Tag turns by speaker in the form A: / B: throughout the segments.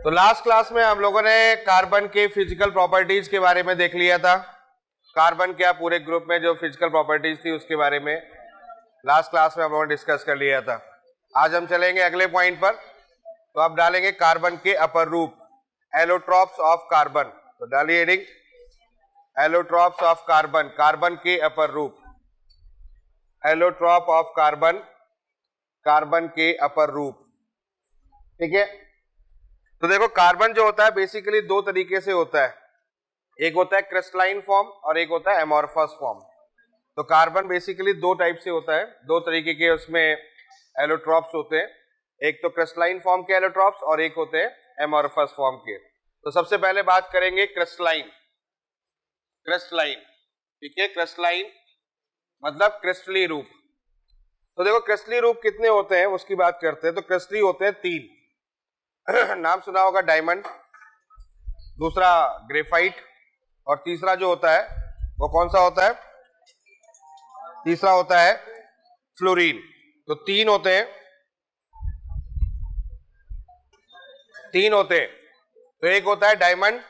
A: तो last class में हम लोगों ने कार्बन के फिजिकल प्रॉपर्टीज के बारे में देख लिया था। कार्बन क्या पूरे ग्रुप में जो फिजिकल प्रॉपर्टीज थी उसके बारे में लास्ट क्लास में हम लोगों ने डिस्कस कर लिया था। आज हम चलेंगे अगले पॉइंट पर। तो आप डालेंगे कार्बन के अपर रूप, एलोट्रॉप्स ऑफ कार्बन। तो डालिए heading allotropes of carbon, carbon के अपर रूप, एलोट्रॉप ऑफ कार्बन, कार्बन के अपर रूप। ठीक है, तो देखो कार्बन जो होता है बेसिकली दो तरीके से होता है, एक होता है क्रिस्टलाइन फॉर्म और एक होता है एमॉर्फस फॉर्म। तो कार्बन बेसिकली दो टाइप से होता है, दो तरीके के उसमें एलोट्रॉप्स होते हैं, एक तो क्रिस्टलाइन फॉर्म के एलोट्रॉप्स और एक होते हैं एमॉर्फस फॉर्म के। तो सबसे पहले बात करेंगे क्रिस्टलाइन। क्रिस्टलाइन, ठीक है, क्रिस्टलाइन मतलब क्रिस्टली रूप। तो देखो क्रिस्टली रूप कितने होते हैं उसकी बात करते हैं। तो क्रिस्टली होते हैं तीन नाम सुना होगा, डायमंड, दूसरा ग्रेफाइट और तीसरा जो होता है वो कौन सा होता है, तीसरा होता है फ्लोरीन। तो तीन होते हैं, तीन होते हैं। तो एक होता है डायमंड,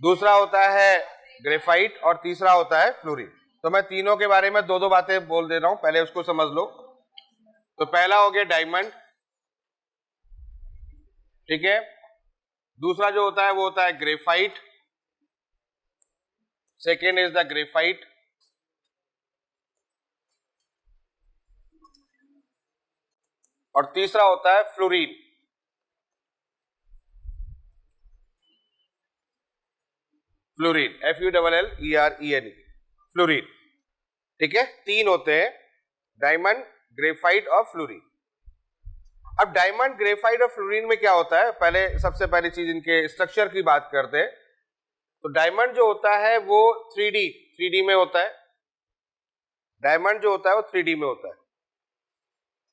A: दूसरा होता है ग्रेफाइट और तीसरा होता है फ्लोरीन। तो मैं तीनों के बारे में दो दो बातें बोल दे रहा हूं, पहले उसको समझ लो। तो पहला हो गया डायमंड, ठीक है, दूसरा जो होता है वो होता है graphite, second is the graphite, और तीसरा होता है फ्लोरीन। Fluorine, FULLERENE, fluorine. ठीक है, तीन होते हैं, डायमंड, ग्रेफाइट और फ्लोरीन। अब डायमंड, ग्रेफाइट और फ्लोरीन में क्या होता है, पहले सबसे पहली चीज इनके स्ट्रक्चर की बात करते हैं। तो डायमंड जो होता है वो 3D में होता है। डायमंड जो होता है वो 3D में होता है,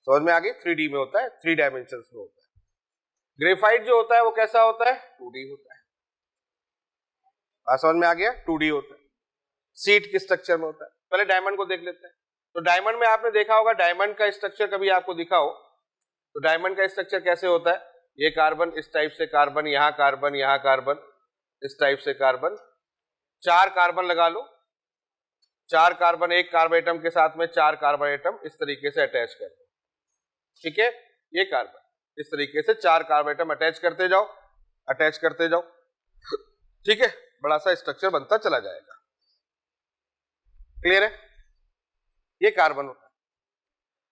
A: समझ में आ गई, 3D में होता है, 3 डायमेंशन में होता है। ग्रेफाइट जो होता है वो कैसा होता है, 2D होता है। समझ में आ गया, 2D होता है, सीट के स्ट्रक्चर में होता है। पहले डायमंड को देख लेते हैं। तो डायमंड में आपने देखा होगा, डायमंड का स्ट्रक्चर कभी आपको दिखा हो तो डायमंड का स्ट्रक्चर कैसे होता है, ये कार्बन इस टाइप से, कार्बन यहां, कार्बन यहां, कार्बन इस टाइप से, कार्बन, चार कार्बन लगा लो, चार कार्बन एक कार्बन एटम के साथ में चार कार्बन एटम इस तरीके से अटैच कर दो। ठीक है, ये कार्बन इस तरीके से चार कार्बन एटम अटैच करते जाओ, अटैच करते जाओ। ठीक है, बड़ा सा स्ट्रक्चर बनता चला जाएगा। क्लियर है, ये कार्बन होता है।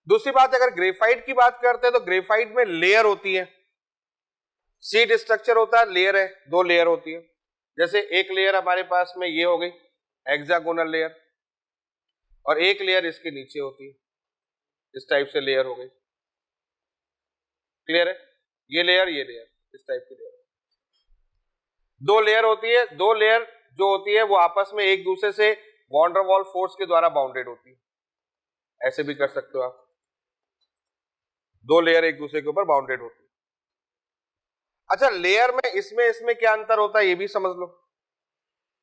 A: दूसरी बात, अगर ग्रेफाइट की बात करते हैं तो ग्रेफाइट में लेयर होती है, सीट स्ट्रक्चर होता है, लेयर है, दो लेयर होती है। जैसे एक लेयर हमारे पास में ये हो गई हेक्सागोनल लेयर, और एक लेयर इसके नीचे होती है, इस टाइप से लेयर हो गई। क्लियर है, ये लेयर इस टाइप की लेयर, दो लेयर होती है। दो लेयर जो होती है वो आपस में एक दूसरे से वॉन डर वाल फोर्स के द्वारा बाउंडेड होती है, ऐसे भी कर सकते हो आप, दो लेयर एक दूसरे के ऊपर बाउंडेड होती है। अच्छा, लेयर में इसमें क्या अंतर होता है ये भी समझ लो।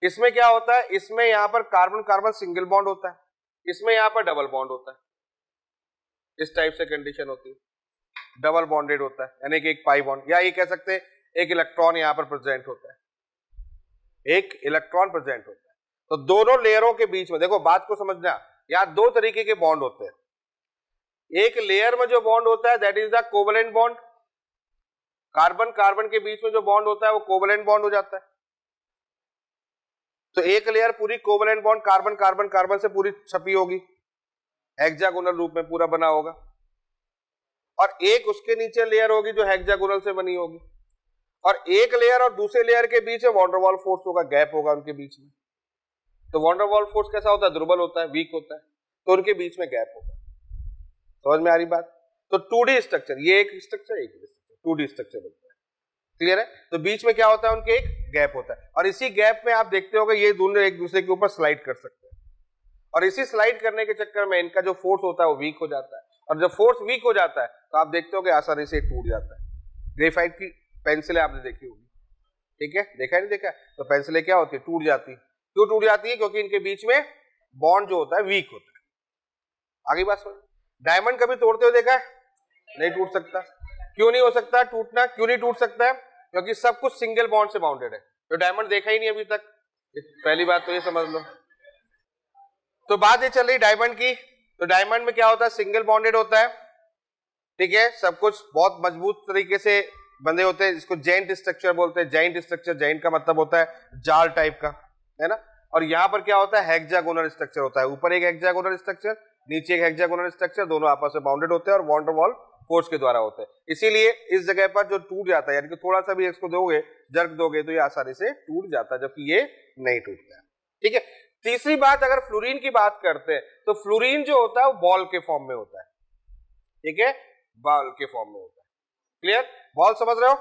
A: इसमें क्या होता है, इसमें यहां पर कार्बन कार्बन सिंगल बॉन्ड होता है, इसमें यहां पर डबल बॉन्ड होता है, इस टाइप से कंडीशन होती है, डबल बॉन्डेड होता है, यानी कि एक पाई बॉन्ड, या ये कह सकते हैं एक इलेक्ट्रॉन यहां पर प्रेजेंट होता है, एक इलेक्ट्रॉन प्रेजेंट होता है। तो दोनों लेयरों के बीच में देखो, बात को समझना, यहां दो तरीके के बॉन्ड होते हैं। एक लेयर में जो बॉन्ड होता है that is the covalent bond, carbon carbon के बीच में जो बॉन्ड होता है वो कोवलेंट बॉन्ड हो जाता है। तो एक लेयर पूरी covalent bond carbon carbon carbon से पूरी छपी होगी, हेक्सागोनल रूप में पूरा बना होगा, और एक उसके नीचे लेयर होगी जो हेक्सागोनल से बनी होगी, और एक लेयर और दूसरे लेयर के बीच में वॉन डर वाल फोर्स होगा, गैप होगा उनके बीच में। तो वॉन डर वाल फोर्स कैसा होता है, दुर्बल होता है, वीक होता है, तो उनके बीच में गैप होगा। समझ में आ रही बात। तो 2D स्ट्रक्चर, ये एक स्ट्रक्चर, एक स्ट्रक्चर, 2D स्ट्रक्चर बनता है। क्लियर है, तो बीच में क्या होता है, उनके एक गैप होता है, और इसी गैप में आप देखते हो ये दोनों एक दूसरे के ऊपर स्लाइड कर सकते हैं, और इसी स्लाइड करने के चक्कर में इनका जो फोर्स होता है वो वीक हो जाता है, और जब फोर्स वीक हो जाता है तो आप देखते हो कि आसानी से टूट जाता है। ग्रेफाइट की पेंसिलें आपने देखी होगी, ठीक है, देखा नहीं देखा, तो पेंसिलें क्या होती है, टूट जाती है। क्यों टूट जाती है, क्योंकि इनके बीच में बॉन्ड जो होता है वीक होता है। आगे बात समझ। डायमंड कभी तोड़ते हुए देखा है, नहीं टूट सकता, क्यों नहीं हो सकता टूटना, क्यों नहीं टूट सकता है? क्योंकि सब कुछ सिंगल बॉन्ड से बाउंडेड है। तो डायमंड देखा ही नहीं अभी तक, पहली बात तो ये समझ लो। तो बात ये चल रही डायमंड की, तो डायमंड में क्या होता है, सिंगल बॉन्डेड होता है, ठीक है, सब कुछ बहुत मजबूत तरीके से बंधे होते हैं, इसको जॉइंट स्ट्रक्चर बोलते हैं। जॉइंट स्ट्रक्चर, जॉइंट का मतलब होता है जाल टाइप का, है ना। और यहाँ पर क्या होता है, हेक्सागोनल स्ट्रक्चर होता है, ऊपर एक हेक्सागोनल स्ट्रक्चर, नीचे एक हेक्सागोनल स्ट्रक्चर, दोनों आपस में बाउंडेड होते हैं और वॉन टू वॉल फोर्स के द्वारा होते हैं। इसीलिए इस जगह पर जो टूट जाता है, यानी कि थोड़ा सा भी इसको दोगे, जर्क दोगे, तो ये आसानी से टूट जाता है, जबकि ये नहीं टूटता है, ठीक है। तीसरी बात, अगर फ्लोरीन की बात करते हैं, तो फ्लोरीन जो होता है वो बॉल के फॉर्म में होता है, ठीक है, बॉल के फॉर्म में होता है। क्लियर? बॉल समझ रहे हो?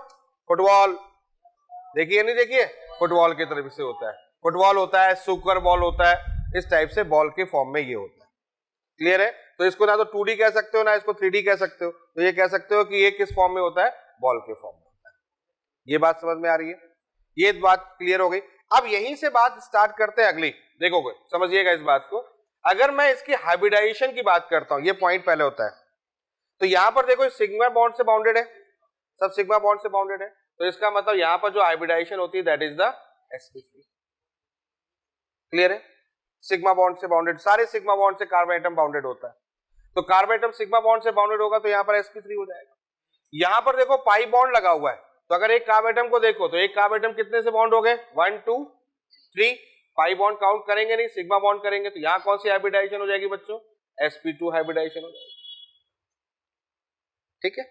A: फुटबॉल देखिए, नहीं देखिए, फुटबॉल की तरफ से होता है, फुटबॉल होता है, सुकर बॉल होता है, इस टाइप से बॉल के फॉर्म में ये होता है। क्लियर है? तो इसको ना तो 2D कह सकते हो, ना इसको 3D कह सकते हो, तो ये कह सकते हो कि ये किस फॉर्म में होता है, बॉल के फॉर्म में होता है। ये बात समझ में आ रही है? ये बात क्लियर हो गई। अब यहीं से बात स्टार्ट करते हैं अगली, देखोगे, समझिएगा इस बात को। अगर मैं इसकी हाइब्रिडाइजेशन की बात करता हूं, ये पॉइंट पहले होता है, तो यहां पर देखो सिग्मा बॉन्ड से बाउंडेड है, सब सिग्मा बॉन्ड से बाउंडेड है, तो इसका मतलब यहां पर जो हाइब्रिडाइजेशन होती है that is the sp3। Clear है? सिग्मा बॉन्ड से बाउंडेड, सारे सिग्मा बॉन्ड से कार्बन एटम बाउंडेड होता है, तो कार्बन एटम सिग्मा बॉन्ड से बाउंडेड होगा, तो यहां पर sp3 हो जाएगा। यहां पर देखो पाई बॉन्ड लगा हुआ है, तो अगर एक कार्बन एटम को देखो, तो एक कार्बन एटम कितने से बॉन्ड हो गए, 1 2 3, पाई बॉन्ड काउंट करेंगे नहीं, सिग्मा बॉन्ड करेंगे, तो यहां कौन सी हाइब्रिडाइजेशन हो जाएगी बच्चों, sp2 हाइब्रिडाइजेशन हो जाएगी, ठीक है।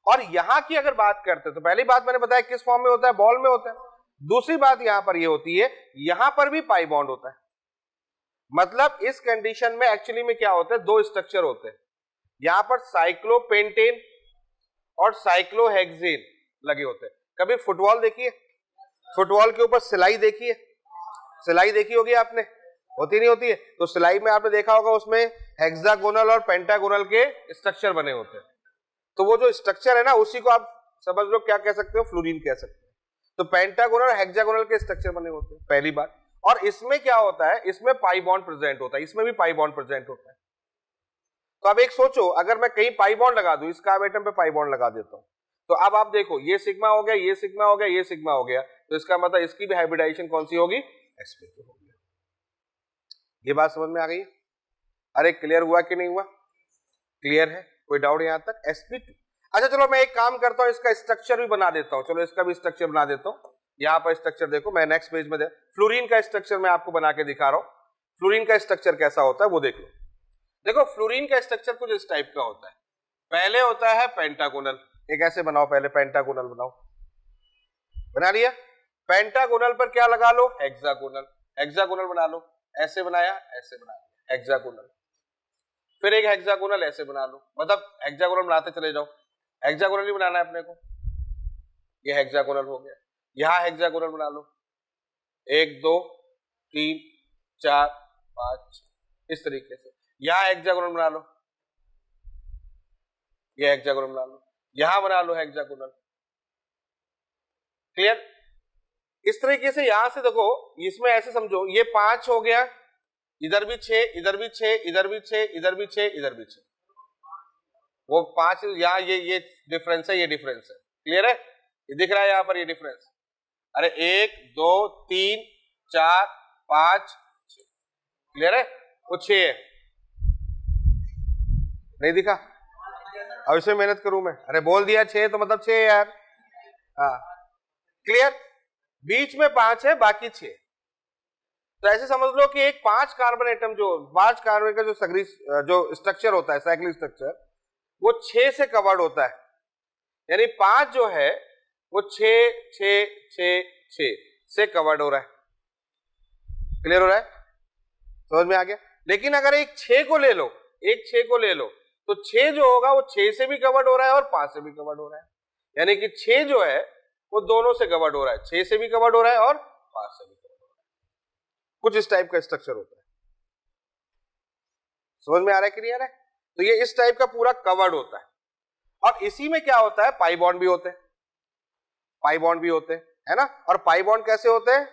A: और यहां की अगर बात करते हैं, तो पहली बात मैंने बताया किस फॉर्म में होता है, बॉल में होता है। दूसरी बात यहां पर ये होती है, यहां पर भी पाई बॉन्ड होता है, मतलब इस कंडीशन में एक्चुअली में क्या होता है, दो स्ट्रक्चर होते हैं, यहां पर साइक्लोपेंटेन और साइक्लोहेक्सेन लगे होते हैं। कभी फुटबॉल देखिए, फुटबॉल के ऊपर सिलाई देखिए, सिलाई देखी होगी आपने, होती नहीं होती है, तो सिलाई में आपने देखा होगा उसमें हेक्सागोनल और पेंटागोनल के स्ट्रक्चर बने होते हैं, तो वो जो स्ट्रक्चर है ना, उसी को आप समझ लो क्या कह सकते हो, फ्लोरीन कह सकते हो। तो पेंटागोनल और हेक्सागोनल के स्ट्रक्चर बने होते हैं, पहली बात। और इसमें क्या होता है, इसमें पाई बॉन्ड प्रेजेंट होता है, इसमें भी पाई बॉन्ड प्रेजेंट होता है। तो अब एक सोचो, अगर मैं कहीं पाई बॉन्ड लगा दूं, इस कार्बन एटम पे पाई बॉन्ड लगा देता हूं, तो अब आप देखो, ये सिग्मा हो गया, ये सिग्मा हो गया, ये सिग्मा हो गया, तो इसका मतलब इसकी भी हाइब्रिडाइजेशन कौन सी होगी, sp2 होगी। ये बात समझ में आ गई? अरे क्लियर हुआ कि नहीं हुआ? क्लियर है? कोई डाउट यहां तक? sp2। अच्छा चलो मैं एक काम करता हूं, इसका स्ट्रक्चर भी बना देता हूं, चलो इसका भी स्ट्रक्चर बना देता हूं। यहां पर स्ट्रक्चर देखो, मैं नेक्स्ट पेज में फ्लोरीन का स्ट्रक्चर मैं आपको बना के दिखा रहा हूं। फ्लोरीन का स्ट्रक्चर कैसा होता है वो देख लो। देखो फ्लोरीन का स्ट्रक्चर कुछ इस टाइप का होता है। पहले होता है पेंटागोनल, एक ऐसे बनाओ, पहले पेंटागोनल बनाओ, बना लिया। पेंटागोनल पर क्या लगा लो, हेक्सागोनल, हेक्सागोनल बना लो, ऐसे बनाया, ऐसे बनाया, हेक्सागोनल। फिर एक हेक्सागोनल ऐसे बना लो, मतलब हेक्सागोनल बनाते चले जाओ, हेक्सागोनल ही बनाना है अपने को। ये हेक्सागोनल हो गया, यहां हेक्सागोनल बना लो, 1 2 3 4 5, इस तरीके से। यहां हेक्सागोनल बना लो, ये हेक्सागोनल बना लो, यहां बना लो हेक्सागोनल। क्लियर? इस तरीके से यहां से देखो, इसमें ऐसे समझो, ये 5 हो गया, इधर भी 6, इधर भी 6, इधर भी 6, इधर भी 6, इधर भी 6, वो 5 यहां, ये डिफरेंस है, ये डिफरेंस है। क्लियर है? ये दिख रहा है यहां पर, ये डिफरेंस। अरे 1 2 3 4 5 6, क्लियर है? वो 6 है, नहीं दिखा? अब इसमें मेहनत करूं मैं, अरे बोल दिया 6 तो मतलब 6 यार। हाँ क्लियर? बीच में 5 है, बाकी 6। तो ऐसे समझ लो कि एक 5 कार्बन एटम, जो 5 कार्बन का जो स्ट्रक्चर होता है, साइक्लिक स्ट्रक्चर, वो 6 से कवर्ड होता है, यानी 5 जो है वो 6 6 6 6 से कवर्ड हो रहा है। क्लियर हो रहा है? समझ में आ गया? लेकिन अगर एक 6 को ले लो, एक 6 को ले लो, तो 6 जो होगा वो 6 से भी कवर्ड हो रहा है और 5 से भी कवर्ड हो रहा है, यानी कि 6 जो है वो दोनों से कवर्ड हो रहा है, 6 से भी कवर्ड हो रहा है और 5 से भी कवर्ड हो रहा है। कुछ इस टाइप का स्ट्रक्चर होता है। समझ में आ रहा है? क्लियर है? तो ये इस टाइप का पूरा कवर्ड होता है। और इसी में क्या होता है, पाई बॉन्ड भी होते हैं, पाई बॉन्ड भी होते हैं, है ना। और पाई बॉन्ड कैसे होते हैं,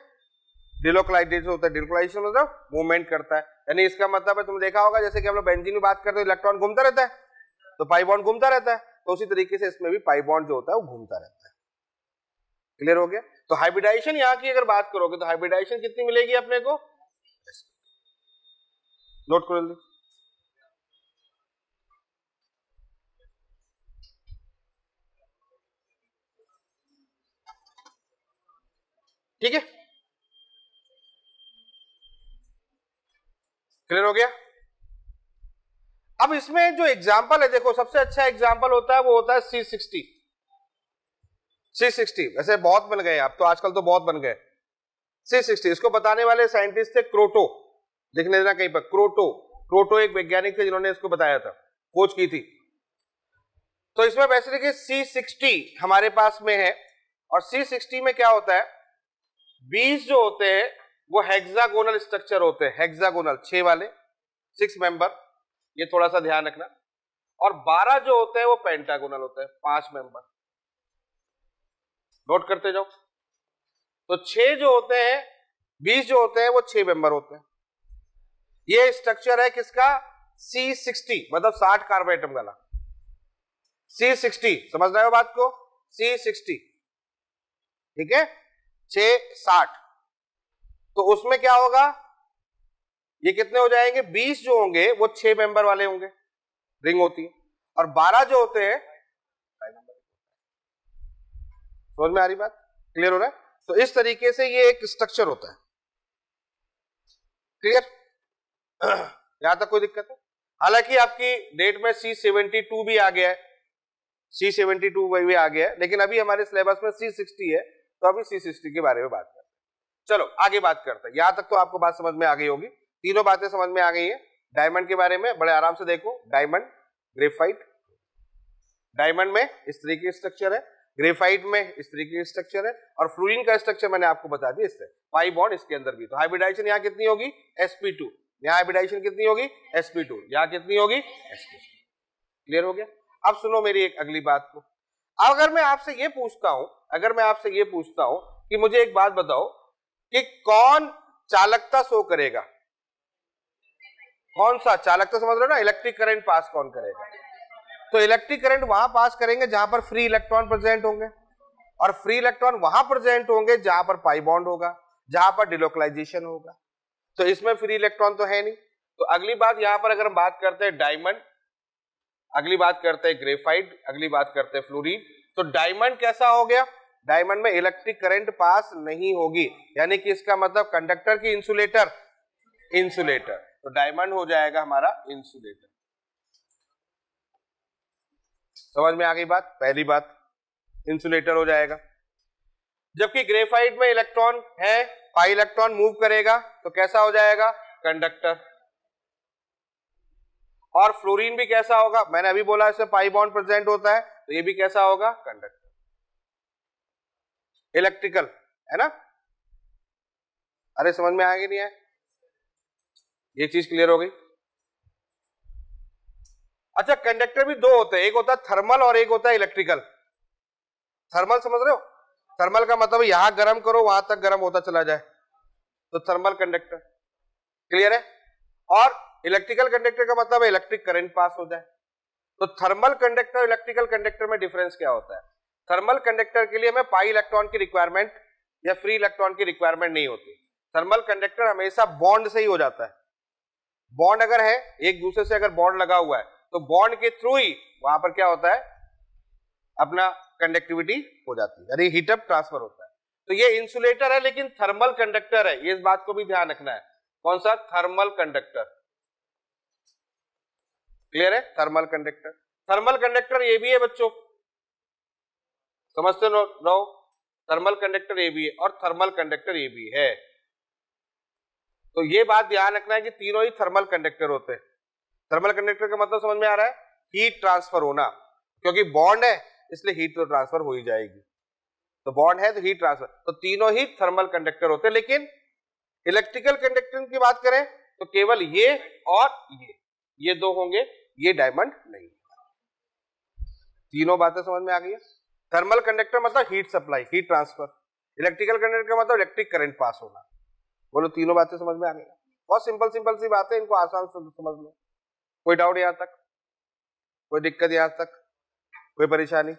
A: डिलोकलाइजेशन होता है। डिलोकलाइजेशन मतलब मूवमेंट करता है, यानी इसका मतलब है, तुमने देखा होगा जैसे कि हम लोग बेंजीन में बात करते हैं, इलेक्ट्रॉन घूमता रहता है, तो पाई बॉन्ड घूमता रहता है, तो उसी तरीके से इसमें भी पाई बॉन्ड जो होता है वो घूमता रहता है। क्लियर हो गया? तो हाइब्रिडाइजेशन यहाँ की अगर बात करोगे तो हाइब्रिडाइजेशन कितनी मिलेगी अपने को, नोट करो जल्दी। ठीक है, क्लियर हो गया? अब इसमें जो एग्जाम्पल है, देखो सबसे अच्छा एग्जाम्पल होता है वो होता है C60। C60 वैसे बहुत बन गए आप तो, आजकल तो बहुत बन गए। C60 इसको बताने वाले साइंटिस्ट थे क्रोटो, लिखने देना कहीं पर, क्रोटो एक वैज्ञानिक थे जिन्होंने इसको बताया था, खोज की थी। तो इसमें बेसिकली C60 हमारे पास में है, और C60 में क्या होता है, 20 जो होते हैं वो हेक्सागोनल स्ट्रक्चर होते हैं, हेक्सागोनल 6 वाले 6 मेंबर, ये थोड़ा सा ध्यान रखना, और 12 जो होते हैं वो पेंटागोनल होते हैं, 5 मेंबर, नोट करते जाओ। तो 6 जो होते हैं, 20 जो होते हैं वो 6 मेंबर होते हैं। ये स्ट्रक्चर है किसका, C60, मतलब 60 कार्बन एटम वाला C60, समझ रहे हो बात को, C60, ठीक है, 660। तो उसमें क्या होगा, ये कितने हो जाएंगे, 20 जो होंगे वो 6 मेंबर वाले होंगे, रिंग होती है, और 12 जो होते हैं, समझ में आ रही बात, क्लियर हो रहा है? तो इस तरीके से ये एक स्ट्रक्चर होता है। क्लियर? यहां तक कोई दिक्कत है? हालांकि आपकी डेट में C72 भी आ गया है, C72 भी आ गया है, लेकिन अभी हमारे सिलेबस में C60 है, तो अभी C60 के बारे में बात करते हैं। चलो आगे बात करते हैं। यहां तक तो आपको बात समझ में आ गई होगी, तीनों बातें समझ में आ गई है। डायमंड के बारे में बड़े आराम से देखो, डायमंड, ग्रेफाइट, डायमंड में इस तरीके की स्ट्रक्चर है, ग्रेफाइट में इस तरीके की स्ट्रक्चर है, और फ्लोरीन का स्ट्रक्चर मैंने आपको बता दिया, इससे पाई बॉन्ड इसके अंदर भी। तो हाइब्रिडाइजेशन यहाँ कितनी होगी, sp2, यहाँ हाइब्रिडाइजेशन कितनी होगी, sp2, यहाँ कितनी होगी, sp2। क्लियर हो गया? अब सुनो मेरी एक अगली बात को। अगर मैं आपसे ये पूछता हूं, अगर मैं आपसे ये पूछता हूं कि मुझे एक बात बताओ कि कौन चालकता शो करेगा, कौन सा चालकता, समझ रहे हो ना, इलेक्ट्रिक करंट पास कौन करेगा? तो इलेक्ट्रिक करंट वहां पास करेंगे जहां पर फ्री इलेक्ट्रॉन प्रेजेंट होंगे, और फ्री इलेक्ट्रॉन वहां प्रेजेंट होंगे जहां पर पाई बॉन्ड होगा, जहां पर डिलोकलाइजेशन होगा। तो इसमें फ्री इलेक्ट्रॉन तो है नहीं। तो अगली बात यहां पर अगर हम बात करते हैं डायमंड, अगली बात करते हैं ग्रेफाइट, अगली बात करते हैं फ्लोरीन। तो डायमंड कैसा हो गया, डायमंड में इलेक्ट्रिक करंट पास नहीं होगी, यानी कि इसका मतलब कंडक्टर की इंसुलेटर, इंसुलेटर, तो डायमंड हो जाएगा हमारा इंसुलेटर। समझ में आ गई बात? पहली बात इंसुलेटर हो जाएगा। जबकि ग्रेफाइट में इलेक्ट्रॉन है, पाई इलेक्ट्रॉन मूव करेगा, तो कैसा हो जाएगा, कंडक्टर। और फ्लोरीन भी कैसा होगा, मैंने अभी बोला इसमें पाई बॉन्ड प्रेजेंट होता है, तो ये भी कैसा होगा, कंडक्टर, इलेक्ट्रिकल, है ना? अरे समझ में आएगा नहीं आए, ये चीज क्लियर हो गई? अच्छा, कंडक्टर भी दो होते हैं, एक होता है थर्मल और एक होता है इलेक्ट्रिकल। थर्मल समझ रहे हो, थर्मल का मतलब यहां गर्म करो वहां तक गर्म होता चला जाए, तो थर्मल कंडक्टर, क्लियर है? और इलेक्ट्रिकल कंडक्टर का मतलब है इलेक्ट्रिक करंट पास हो जाए। तो थर्मल कंडक्टर इलेक्ट्रिकल कंडक्टर में डिफरेंस क्या होता है? थर्मल कंडक्टर के लिए हमें पाई इलेक्ट्रॉन की रिक्वायरमेंट या फ्री इलेक्ट्रॉन की रिक्वायरमेंट नहीं होती। थर्मल कंडक्टर हमेशा बॉन्ड से ही हो जाता है। बॉन्ड अगर है, एक दूसरे से अगर बॉन्ड लगा हुआ है, तो बॉन्ड के थ्रू ही वहां पर क्या होता है, अपना कंडक्टिविटी हो जाती है, यानी हीट अप ट्रांसफर होता है। तो ये इंसुलेटर है लेकिन थर्मल कंडक्टर है, ये इस बात को भी ध्यान रखना है। कौन सा? Thermal conductor. क्लियर है? थर्मल कंडक्टर, थर्मल कंडक्टर ये भी है बच्चों, समझते रहो, थर्मल कंडक्टर ये भी है और थर्मल कंडक्टर ये भी है। तो ये बात ध्यान रखना है कि तीनों ही थर्मल कंडक्टर होते हैं। थर्मल कंडक्टर का मतलब समझ में आ रहा है, हीट ट्रांसफर होना, क्योंकि बॉन्ड है इसलिए हीट तो ट्रांसफर हो ही जाएगी। तो बॉन्ड है तो हीट ट्रांसफर, तो तीनों ही थर्मल कंडक्टर होते हैं। लेकिन इलेक्ट्रिकल कंडक्टर की बात करें तो केवल ये और ये दो होंगे, ये डायमंड नहीं। तीनों बातें समझ में आ गई है? थर्मल कंडक्टर मतलब heat supply, heat transfer, electrical conductor का मतलब इलेक्ट्रिक करंट पास होना। बोलो तीनों बातें समझ में आ गई? बहुत सिंपल सिंपल सी बातें, इनको आसान से समझ लो। कोई डाउट यहां तक, कोई दिक्कत यहां तक, कोई परेशानी?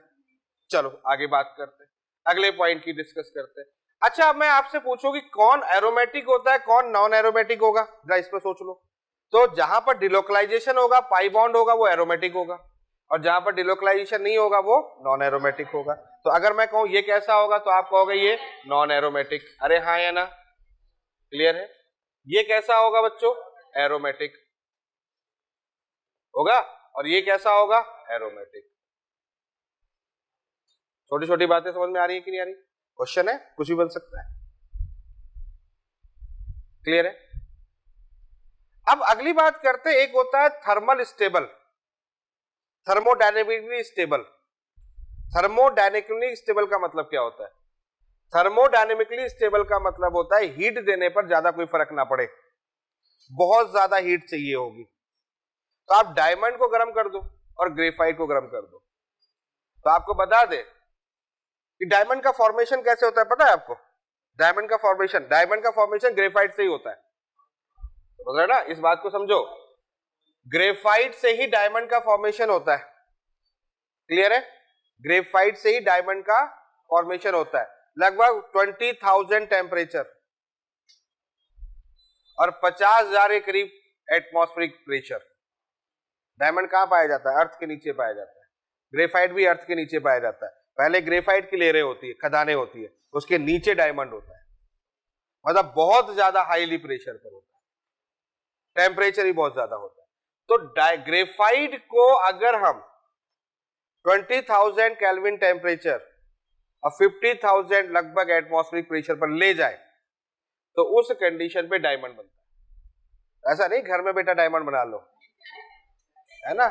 A: चलो आगे बात करते हैं, अगले पॉइंट की डिस्कस करते हैं। अच्छा, अब मैं आपसे पूछूं कि कौन एरोमेटिक होता है, कौन नॉन एरोमेटिक होगा, जरा इस पर सोच लो। तो जहां पर डिलोकलाइजेशन होगा, पाई बॉन्ड होगा, वो एरोमेटिक होगा, और जहां पर डिलोकलाइजेशन नहीं होगा वो नॉन एरोमेटिक होगा। तो अगर मैं कहूं ये कैसा होगा, तो आप कहोगे ये नॉन एरोमेटिक। अरे हाँ या ना, क्लियर है? ये कैसा होगा बच्चों? एरोमेटिक होगा। और ये कैसा होगा? एरोमेटिक। छोटी छोटी बातें समझ में आ रही है कि नहीं आ रही? क्वेश्चन है, कुछ भी बन सकता है। क्लियर है? अब अगली बात करते हैं, एक होता है thermal stable, thermodynamically stable. Thermodynamically stable का मतलब क्या होता है? थर्मोडायनेमिकली स्टेबल का मतलब होता है हीट देने पर ज्यादा कोई फर्क ना पड़े, बहुत ज्यादा हीट चाहिए होगी तो आप डायमंड को गर्म कर दो और ग्रेफाइट को गर्म कर दो। तो आपको बता दे कि डायमंड का फॉर्मेशन कैसे होता है, पता है आपको? डायमंड का फॉर्मेशन ग्रेफाइट से ही होता है, समझ रहे ना? इस बात को समझो, ग्रेफाइट से ही डायमंड का फॉर्मेशन होता है। क्लियर है? ग्रेफाइट से ही डायमंड का फॉर्मेशन होता है, लगभग 20,000 टेम्परेचर और 50,000 के करीब एटमॉस्फेरिक प्रेशर। डायमंड कहां पाया जाता है? अर्थ के नीचे पाया जाता है। ग्रेफाइट भी अर्थ के नीचे पाया जाता है। पहले ग्रेफाइट की लेयरें होती है, खदानें होती है, उसके नीचे डायमंड होता है, मतलब बहुत ज्यादा हाईली प्रेशर पर होता है, टेम्परेचर ही बहुत ज्यादा होता है। तो ग्रेफाइट को अगर हम 20,000 केल्विन टेम्परेचर और 50,000 लगभग एटमॉस्फेरिक प्रेशर पर ले जाए तो उस कंडीशन पे डायमंड बनता है। ऐसा नहीं घर में बेटा डायमंड बना लो, है ना?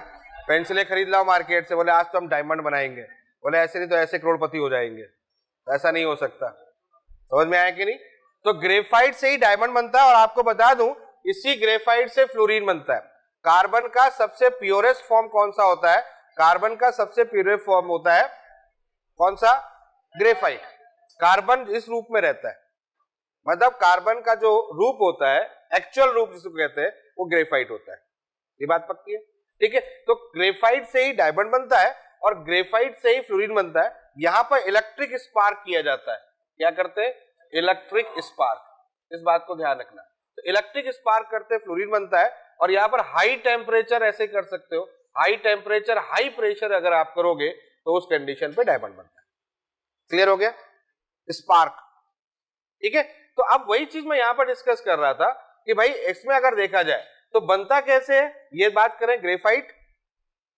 A: पेंसिलें खरीद लाओ मार्केट से, बोले आज तो हम डायमंड बनाएंगे, बोले ऐसे नहीं तो ऐसे करोड़पति हो जाएंगे। ऐसा नहीं हो सकता, समझ में आया कि नहीं? तो ग्रेफाइट से ही डायमंड बनता है। और आपको बता दूं, इसी ग्रेफाइट से फ्लोरीन बनता है। कार्बन का सबसे प्योरेस्ट फॉर्म कौन सा होता है? कार्बन का सबसे प्योरेस्ट फॉर्म होता है कौन सा? ग्रेफाइट। कार्बन इस रूप में रहता है, मतलब कार्बन का जो रूप होता है, एक्चुअल रूप जिसको कहते हैं, वो ग्रेफाइट होता है। ये बात पक्की है? ठीक है। तो ग्रेफाइट से ही डायमंड बनता है और ग्रेफाइट से ही फ्लोरीन बनता है। यहां पर इलेक्ट्रिक स्पार्क किया जाता है। क्या करते हैं? Electric spark. इस बात को ध्यान रखना। तो इलेक्ट्रिक स्पार्क करते फ्लोरीन बनता है। और यहां पर हाई टेम्परेचर ऐसे कर सकते हो, हाई टेम्परेचर हाई प्रेशर अगर आप करोगे तो उस कंडीशन पे डायमंड बनता है। क्लियर हो गया? स्पार्क। ठीक है। तो अब वही चीज मैं यहां पर डिस्कस कर रहा था कि भाई इसमें अगर देखा जाए तो बनता कैसे है, ये बात करें, ग्रेफाइट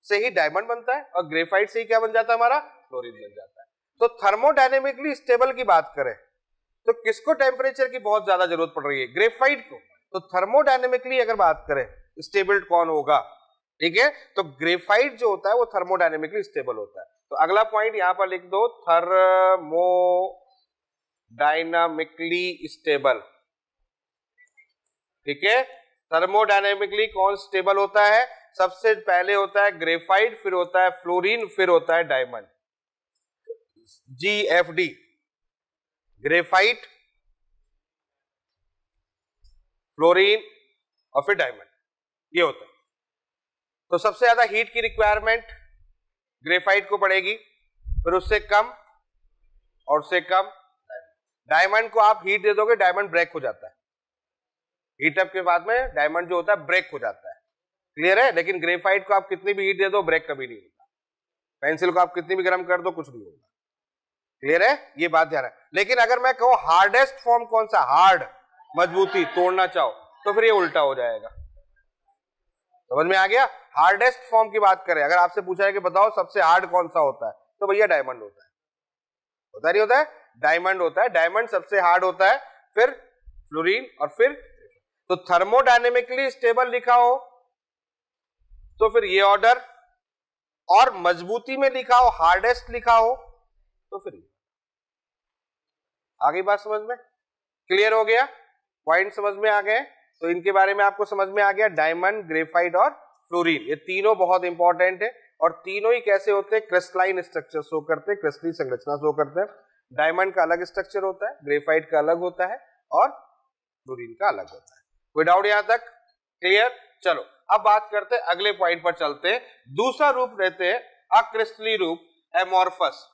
A: से ही डायमंड बनता है और ग्रेफाइट से ही क्या बन जाता है हमारा? फ्लोरीन बन जाता है। तो थर्मोडायनेमिकली स्टेबल की बात करें तो किसको टेम्परेचर की बहुत ज्यादा जरूरत पड़ रही है? ग्रेफाइट को। तो थर्मोडायनेमिकली अगर बात करें स्टेबल कौन होगा? ठीक है, तो ग्रेफाइट जो होता है वो थर्मोडायनेमिकली स्टेबल होता है। तो अगला पॉइंट यहां पर लिख दो, थर्मोडायनामिकली स्टेबल। ठीक है, थर्मोडायनेमिकली कौन स्टेबल होता है? सबसे पहले होता है ग्रेफाइट, फिर होता है फ्लोरीन, फिर होता है डायमंड। GFD, ग्रेफाइट, फ्लोरीन और फिर डायमंड, ये होता है। तो सबसे ज्यादा हीट की रिक्वायरमेंट ग्रेफाइट को पड़ेगी, फिर उससे कम और उससे कम डायमंड को आप हीट दे दोगे, डायमंड ब्रेक हो जाता है। हीट अप के बाद में डायमंड जो होता है ब्रेक हो जाता है। क्लियर है? लेकिन ग्रेफाइट को आप कितनी भी हीट दे दो, ब्रेक कभी नहीं होगा। पेंसिल को आप कितनी भी गर्म कर दो, कुछ नहीं होगा। क्लियर है? ये बात ध्यान है। लेकिन अगर मैं कहूं हार्डेस्ट फॉर्म कौन सा, हार्ड, मजबूती, तोड़ना चाहो, तो फिर ये उल्टा हो जाएगा। समझ में आ गया? हार्डेस्ट फॉर्म की बात करें, अगर आपसे पूछा है कि बताओ सबसे हार्ड कौन सा होता है, तो भैया डायमंड होता है। होता नहीं होता है? डायमंड होता है। डायमंड सबसे हार्ड होता है, फिर फ्लोरीन और फिर। तो थर्मोडायनेमिकली स्टेबल लिखा हो तो फिर ये ऑर्डर, और मजबूती में लिखा हो, हार्डेस्ट लिखा हो तो फिर ये। आगे बात समझ में? क्लियर हो गया? पॉइंट समझ में आ गए? तो इनके बारे में आपको समझ में आ गया, डायमंड, ग्रेफाइट और फ्लोरीन। ये तीनों बहुत इंपॉर्टेंट है और तीनों ही कैसे होते हैं? क्रिस्टलाइन स्ट्रक्चर शो करते हैं, क्रिस्टलीय संरचना शो करते हैं। डायमंड का अलग स्ट्रक्चर होता है, ग्रेफाइट का अलग होता है और फ्लोरीन का अलग होता है। कोई डाउट यहां तक? क्लियर? चलो अब बात करते हैं, अगले पॉइंट पर चलते हैं। दूसरा रूप रहते हैं अक्रिस्टलीय रूप, एमोर्फस,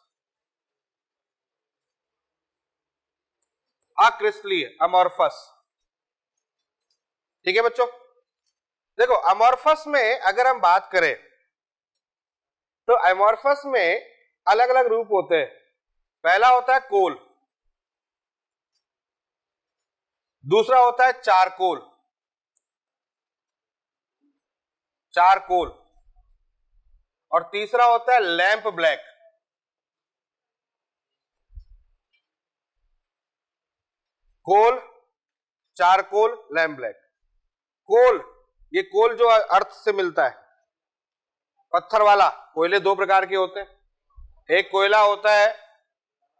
A: अक्रिस्टलीय, अमोर्फस। ठीक है बच्चों, देखो अमोर्फस में अगर हम बात करें तो अमोर्फस में अलग अलग रूप होते हैं। पहला होता है कोल, दूसरा होता है चारकोल, चारकोल, और तीसरा होता है लैंप ब्लैक। कोल, चारकोल, लैंप ब्लैक। कोल, ये कोल जो अर्थ से मिलता है, पत्थर वाला। कोयले दो प्रकार के होते हैं, एक कोयला होता है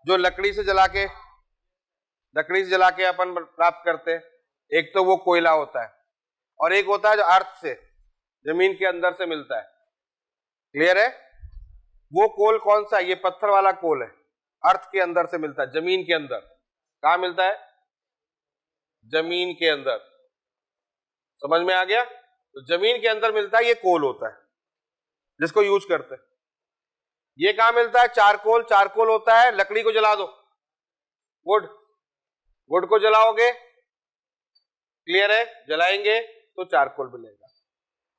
A: जो लकड़ी से जला के अपन प्राप्त करते हैं, एक तो वो कोयला होता है, और एक होता है जो अर्थ से, जमीन के अंदर से मिलता है। क्लियर है? वो कोल कौन सा? ये पत्थर वाला कोल है, अर्थ के अंदर से मिलता है, जमीन के अंदर। कहां मिलता है? जमीन के अंदर। समझ में आ गया? तो जमीन के अंदर मिलता है, ये कोल होता है जिसको यूज करते हैं। ये कहां मिलता है? चारकोल। चारकोल होता है लकड़ी को जला दो, वुड, वुड को जलाओगे, क्लियर है, जलाएंगे तो चारकोल मिलेगा।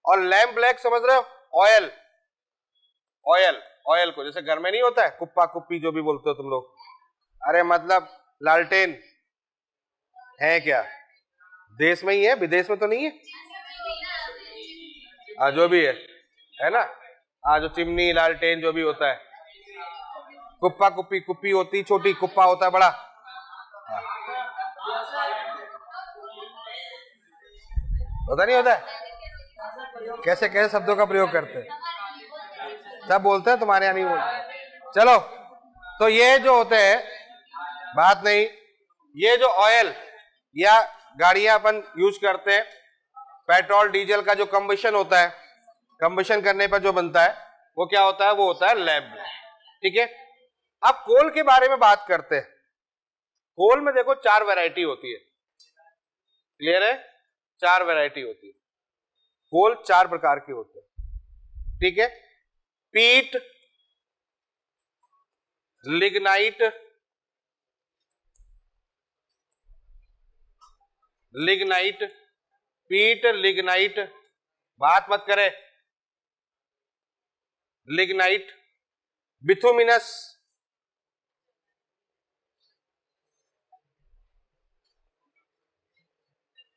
A: और लैंप ब्लैक समझ रहे हो? ऑयल, ऑयल, ऑयल को, जैसे घर में नहीं होता है कुप्पा कुप्पी जो भी बोलते हो तुम लोग, अरे मतलब लालटेन है क्या? देश में ही है, विदेश में तो नहीं है? हाँ जो भी है ना, हाँ जो चिमनी, लालटेन जो भी होता है, कुप्पा कुप्पी, कुप्पी होती छोटी, कुप्पा होता है बड़ा। होता नहीं होता है? कैसे कैसे शब्दों का प्रयोग करते हैं, सब बोलते हैं, तुम्हारे यहाँ नहीं बोलते। चलो, तो ये जो होते हैं, बात नहीं, ये जो ऑयल या गाड़ियां अपन यूज करते हैं, पेट्रोल डीजल का जो कंबशन होता है, कंबशन करने पर जो बनता है वो क्या होता है? वो होता है लैंप ब्लैक। ठीक है, अब कोल के बारे में बात करते हैं। कोल में देखो 4 वैरायटी होती है, क्लियर है? 4 वैरायटी होती है कोल, 4 प्रकार के होते हैं। ठीक है, पीट, लिग्नाइट, लिग्नाइट, पीट, लिग्नाइट, बात मत करे, लिग्नाइट, बिथुमिनस,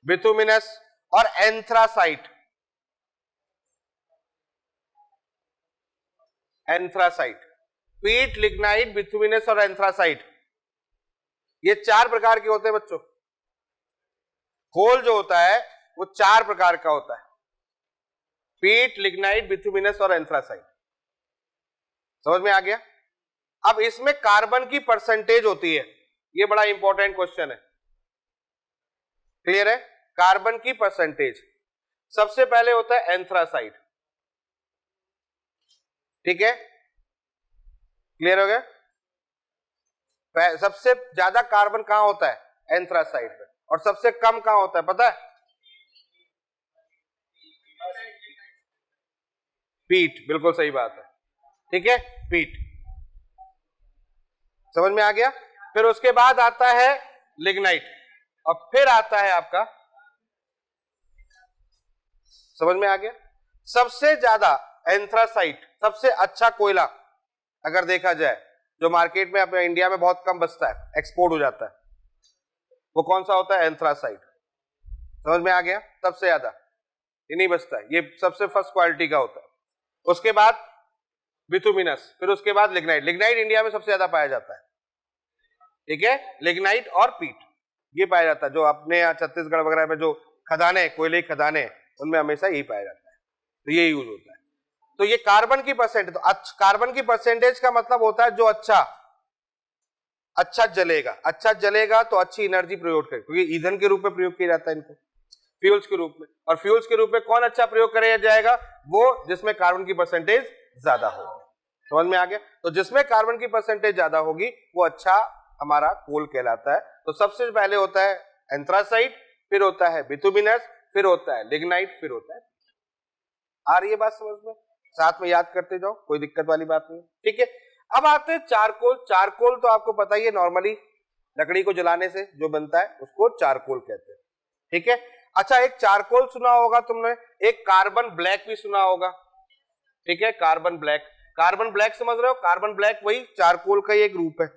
A: बिथुमिनस और एंथ्रासाइट। एंथ्रासाइट, पीट, लिग्नाइट, बिथुमिनस और एंथ्रासाइट, ये 4 प्रकार के होते हैं बच्चों। कोल जो होता है वो 4 प्रकार का होता है, पीट, लिग्नाइट, बिथुमिनस और एंथ्रासाइट। समझ में आ गया? अब इसमें कार्बन की परसेंटेज होती है, ये बड़ा इंपॉर्टेंट क्वेश्चन है। क्लियर है? कार्बन की परसेंटेज सबसे पहले होता है एंथ्रासाइट। ठीक है, क्लियर हो गया? सबसे ज्यादा कार्बन कहां होता है? एंथ्रासाइट पे। और सबसे कम कहां होता है पता है? पीट, बिल्कुल सही बात है। ठीक है, पीट। समझ में आ गया? फिर उसके बाद आता है लिग्नाइट, और फिर आता है आपका, समझ में आ गया? सबसे ज्यादा एंथ्रासाइट, सबसे अच्छा कोयला अगर देखा जाए, जो मार्केट में अपने इंडिया में बहुत कम बचता है, एक्सपोर्ट हो जाता है, वो कौन सा होता है? एंथ्रासाइट। समझ में आ गया? सबसे ज्यादा ये नहीं बचता है, ये सबसे फर्स्ट क्वालिटी का होता है। उसके बाद बिथुमिनस, फिर उसके बाद लिग्नाइट। लिग्नाइट इंडिया में सबसे ज्यादा पाया जाता है। ठीक है, लिग्नाइट और पीट ये पाया जाता है, जो अपने यहाँ छत्तीसगढ़ वगैरह में जो खदाने, कोयले की खदाने, उनमें हमेशा यही पाया जाता है, तो ये यूज होता है। तो ये कार्बन की परसेंटेज, तो कार्बन की परसेंटेज का मतलब होता है जो अच्छा जलेगा। अच्छा जलेगा तो अच्छी एनर्जी प्रयोग करेगा, क्योंकि ईंधन के रूप में प्रयोग किया जाता है इनको, फ्यूल्स के रूप में। और फ्यूल्स के रूप में कौन अच्छा प्रयोग किया जाएगा? वो जिसमें कार्बन की परसेंटेज ज्यादा होगी। समझ में आ गया? तो जिसमें कार्बन की परसेंटेज ज्यादा होगी वो अच्छा हमारा कोल कहलाता है। तो सबसे पहले होता है एंथ्रासाइट, फिर होता है बिथुमिनस, फिर होता है लिग्नाइट, फिर होता है। आ रही है बात समझ में? साथ में याद करते जाओ, कोई दिक्कत वाली बात नहीं, ठीक है। अब आते हैं चारकोल। चारकोल तो आपको पता ही है, नॉर्मली लकड़ी को जलाने से जो बनता है उसको चारकोल कहते हैं, ठीक है। अच्छा, एक चारकोल सुना होगा तुमने, एक कार्बन ब्लैक भी सुना होगा, ठीक है। कार्बन ब्लैक, कार्बन ब्लैक समझ रहे हो, कार्बन ब्लैक वही चारकोल का ही एक रूप है।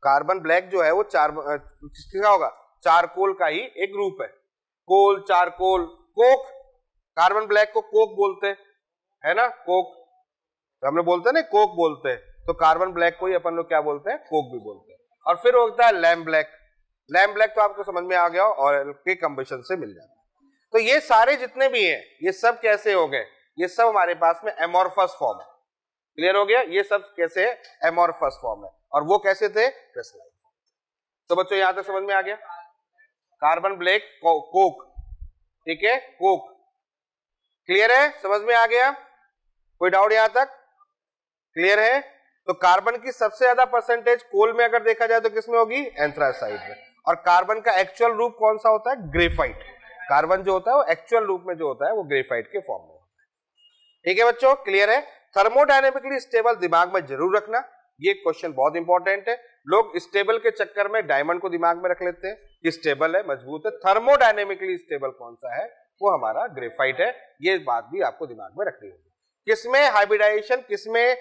A: कार्बन ब्लैक जो है वो किसका होगा, चारकोल का ही एक रूप है। कोल, चारकोल, कोक, कार्बन ब्लैक को कोक बोलते हैं, है ना, कोक, तो हमने बोलते हैं ना कोक बोलते हैं, तो कार्बन ब्लैक को ही अपन लोग क्या बोलते हैं, कोक भी बोलते हैं। और फिर होता है लैम्प ब्लैक। लैम्प ब्लैक तो आपको समझ में आ गया, ऑयल के कंबशन से मिल जाता है। तो ये सारे जितने भी हैं ये सब कैसे हो गए, ये सब हमारे पास में एमोर्फस फॉर्म है। क्लियर हो गया, ये सब कैसे है, एमोर्फस फॉर्म है। और वो कैसे थे, क्रिस्टलाइन। तो बच्चों यहां तक समझ में आ गया, कार्बन ब्लैक, कोक, ठीक है, कोक। क्लियर है, समझ में आ गया, कोई डाउट यहां तक, क्लियर है। तो कार्बन की सबसे ज्यादा परसेंटेज कोल में अगर देखा जाए तो किसमें होगी, एंथ्रासाइड में। और कार्बन का एक्चुअल रूप कौन सा होता है, ग्रेफाइट। कार्बन जो होता है वो एक्चुअल रूप में जो होता है वो ग्रेफाइट के फॉर्म में होता है, ठीक है बच्चों, क्लियर है। थर्मोडायनेमिकली स्टेबल दिमाग में जरूर रखना, ये क्वेश्चन बहुत इंपॉर्टेंट है। लोग स्टेबल के चक्कर में डायमंड को दिमाग में रख लेते हैं कि स्टेबल है, मजबूत है। थर्मोडायनेमिकली स्टेबल कौन सा है, वो हमारा ग्रेफाइट है। ये बात भी आपको दिमाग में रखनी होगी। किसमें हाइब्रिडाइजेशन, किसमें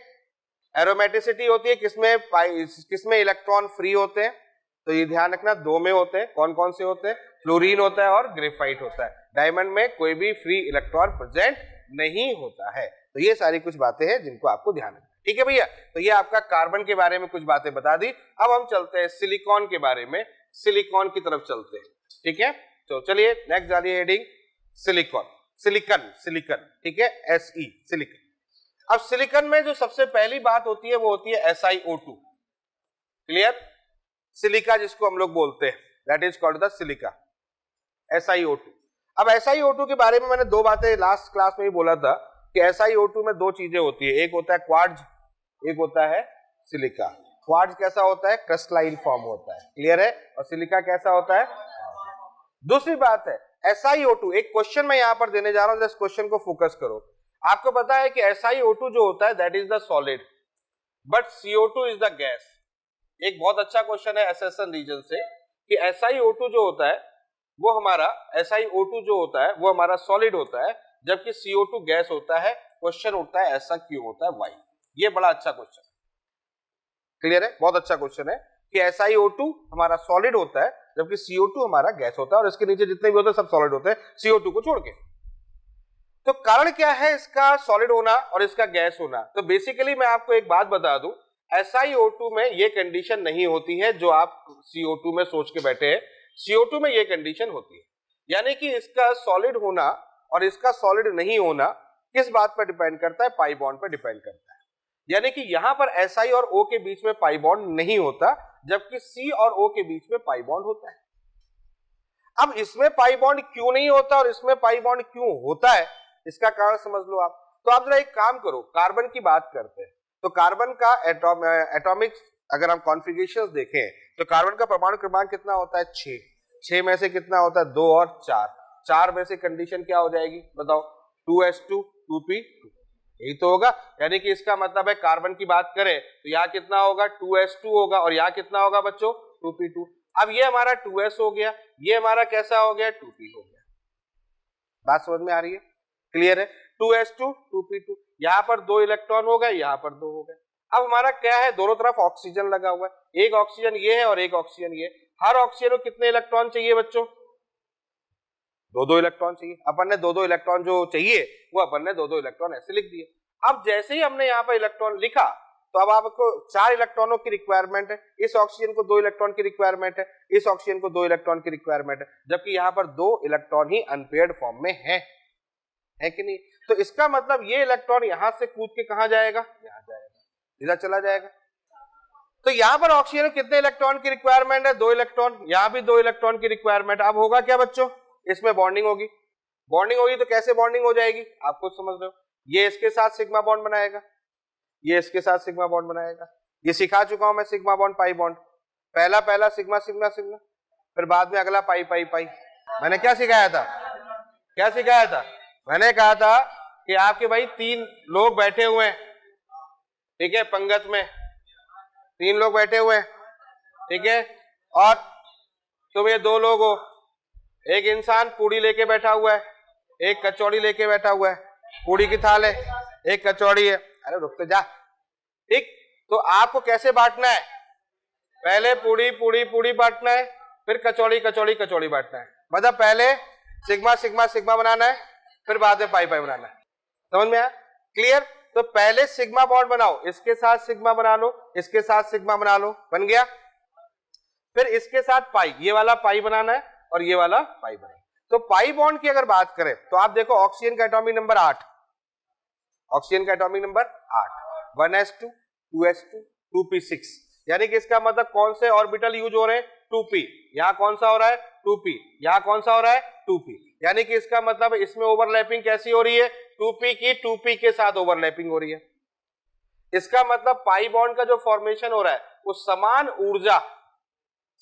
A: एरोमेटिसिटी होती है, किसमें इलेक्ट्रॉन फ्री होते हैं, तो ये ध्यान रखना, दो में होते हैं। कौन कौन से होते हैं, फ्लोरीन होता है और ग्रेफाइट होता है। डायमंड में कोई भी फ्री इलेक्ट्रॉन प्रेजेंट नहीं होता है। तो ये सारी कुछ बातें हैं जिनको आपको ध्यान रखना, ठीक है भैया। तो ये आपका कार्बन के बारे में कुछ बातें बता दी। अब हम चलते हैं सिलिकॉन के बारे में, सिलिकॉन की तरफ चलते हैं, ठीक है। तो चलिए नेक्स्ट डालिए हेडिंग, सिलिकॉन, सिलिकन, सिलिकन, ठीक है, SE, सिलिकन। अब सिलिकन में जो सबसे पहली बात होती है वो होती है SiO2, क्लियर, सिलिका जिसको हम लोग बोलते हैं, that is called the silica, SiO2। अब SiO2 के बारे में मैंने दो बातें लास्ट क्लास में ही बोला था कि SiO2 में दो चीजें होती है, एक होता है क्वार्ट्ज, एक होता है सिलिका। क्वार्ट्ज कैसा होता है, क्रिस्टलाइन फॉर्म होता है, क्लियर है, और सिलिका कैसा होता है। दूसरी बात है SiO2, एक क्वेश्चन मैं यहां पर देने जा रहा हूं, इस क्वेश्चन को फोकस करो। आपको पता है कि SiO2 जो होता है that is the solid, but CO2 is the gas. एक बहुत अच्छा क्वेश्चन है एसएसएन रीजन से कि SiO2 जो होता है वो हमारा, SiO2 जो होता है वो हमारा सॉलिड होता है, जबकि CO2 गैस होता है। क्वेश्चन उठता है ऐसा क्यों होता है, व्हाई। ये बड़ा अच्छा क्वेश्चन है, क्लियर है, बहुत अच्छा क्वेश्चन है कि SiO2 हमारा सॉलिड होता है जबकि CO2 हमारा गैस होता है, और इसके नीचे जितने भी होते हैं सब सॉलिड होते हैं CO2 को छोड़ के। तो कारण क्या है इसका सॉलिड होना और इसका गैस होना। तो बेसिकली मैं आपको एक बात बता दूं, SiO2 में ये कंडीशन नहीं होती है जो आप CO2 में सोच के बैठे हैं। CO2 में ये कंडीशन होती है, यानी कि इसका सॉलिड होना और इसका सॉलिड नहीं होना किस बात पर डिपेंड करता है, पाई बॉन्ड पर डिपेंड करता है। यानी कि यहां पर Si और O के बीच में पाई बॉन्ड नहीं होता, जबकि C और O के बीच में पाई बॉन्ड होता है। अब इसमें पाई बॉन्ड क्यों नहीं होता और इसमें पाई बॉन्ड क्यों होता है, इसका कारण समझ लो आप। तो आप जरा एक काम करो, कार्बन की बात करते हैं। तो कार्बन का एटॉमिक अगर हम कॉन्फ़िगरेशंस देखें तो कार्बन का परमाणु क्रमांक कितना होता है, 6। 6 में से कितना होता है, 2 और 4। 4 में से कंडीशन क्या हो जाएगी बताओ, 2s2 2p2, यही तो होगा। यानी कि इसका मतलब है कार्बन की बात करें तो यहाँ कितना होगा, 2s2 होगा, और यहाँ कितना होगा बच्चों, 2p2। अब ये हमारा 2s हो गया, ये हमारा कैसा हो गया, 2p हो गया। बात समझ में आ रही है, क्लियर है। 2s2 2p2, यहाँ पर 2 इलेक्ट्रॉन हो गए, यहाँ पर 2 हो गए। अब हमारा क्या है, दोनों तरफ ऑक्सीजन लगा हुआ है, एक ऑक्सीजन ये है और एक ऑक्सीजन ये। हर ऑक्सीजन को कितने इलेक्ट्रॉन चाहिए बच्चों, 2-2 इलेक्ट्रॉन चाहिए। अपन ने 2-2 इलेक्ट्रॉन जो चाहिए वो अपन ने 2-2 इलेक्ट्रॉन ऐसे लिख दिए। अब जैसे ही हमने यहाँ पर इलेक्ट्रॉन लिखा तो अब आपको 4 इलेक्ट्रॉनों की रिक्वायरमेंट है, इस ऑक्सीजन को 2 इलेक्ट्रॉन की रिक्वायरमेंट है, इस ऑक्सीजन को 2 इलेक्ट्रॉन की रिक्वायरमेंट है, जबकि यहाँ पर 2 इलेक्ट्रॉन ही अनपेयर्ड फॉर्म में है कि नहीं। तो इसका मतलब ये इलेक्ट्रॉन यहां से कूद के कहां जाएगा, यहां जाएगा, इधर चला जाएगा। तो यहां पर ऑक्सीजन कितने इलेक्ट्रॉन की रिक्वायरमेंट है, 2 इलेक्ट्रॉन, यहां भी 2 इलेक्ट्रॉन की रिक्वायरमेंट। अब होगा क्या बच्चों, इसमें बॉन्डिंग होगी। बॉन्डिंग होगी तो कैसे बॉन्डिंग हो जाएगी, आप खुद समझ रहे हो। ये इसके साथ सिग्मा बॉन्ड बनाएगा, ये इसके साथ सिग्मा बॉन्ड बनाएगा। ये सिखा चुका हूं मैं, सिग्मा बॉन्ड पाई बॉन्ड। पहला सिग्मा सिग्मा सिग्मा, फिर बाद में अगला पाई पाई पाई। मैंने क्या सिखाया था, मैंने कहा था कि आपके भाई 3 लोग बैठे हुए हैं, ठीक है, पंगत में 3 लोग बैठे हुए हैं, ठीक है, और तुम ये 2 लोग हो, एक इंसान पूड़ी लेके बैठा हुआ है, एक कचौड़ी लेके बैठा हुआ है, पूड़ी की थाल है, एक कचौड़ी है, अरे रुक तो जा, ठीक। तो आपको कैसे बांटना है, पहले पूड़ी पूड़ी पूड़ी बांटना है, फिर कचौड़ी कचौड़ी कचौड़ी बांटना है, मतलब पहले सिग्मा सिग्मा सिग्मा बनाना है, फिर बाद में पाई पाई बनाना है, समझ में आया, क्लियर। तो पहले सिग्मा बॉन्ड बनाओ, इसके साथ सिग्मा बना लो, इसके साथ सिग्मा बना लो, बन गया, फिर इसके साथ पाई, ये वाला पाई बनाना है और ये वाला पाई बनाना है। तो पाई बॉन्ड की अगर बात करें तो आप देखो ऑक्सीजन का एटॉमिक नंबर 8, ऑक्सीजन का atomic number 8, 1s2 2s2 2p6, यानी कि इसका मतलब कौन से ऑर्बिटल यूज हो रहे हैं, 2p, यहां कौन सा हो रहा है 2p, यहां कौन सा हो रहा है 2p, यानी कि इसका मतलब इसमें ओवरलैपिंग कैसी हो रही है, 2p की 2p के साथ ओवरलैपिंग हो रही है। इसका मतलब पाई बॉन्ड का जो फॉर्मेशन हो रहा है वो समान ऊर्जा,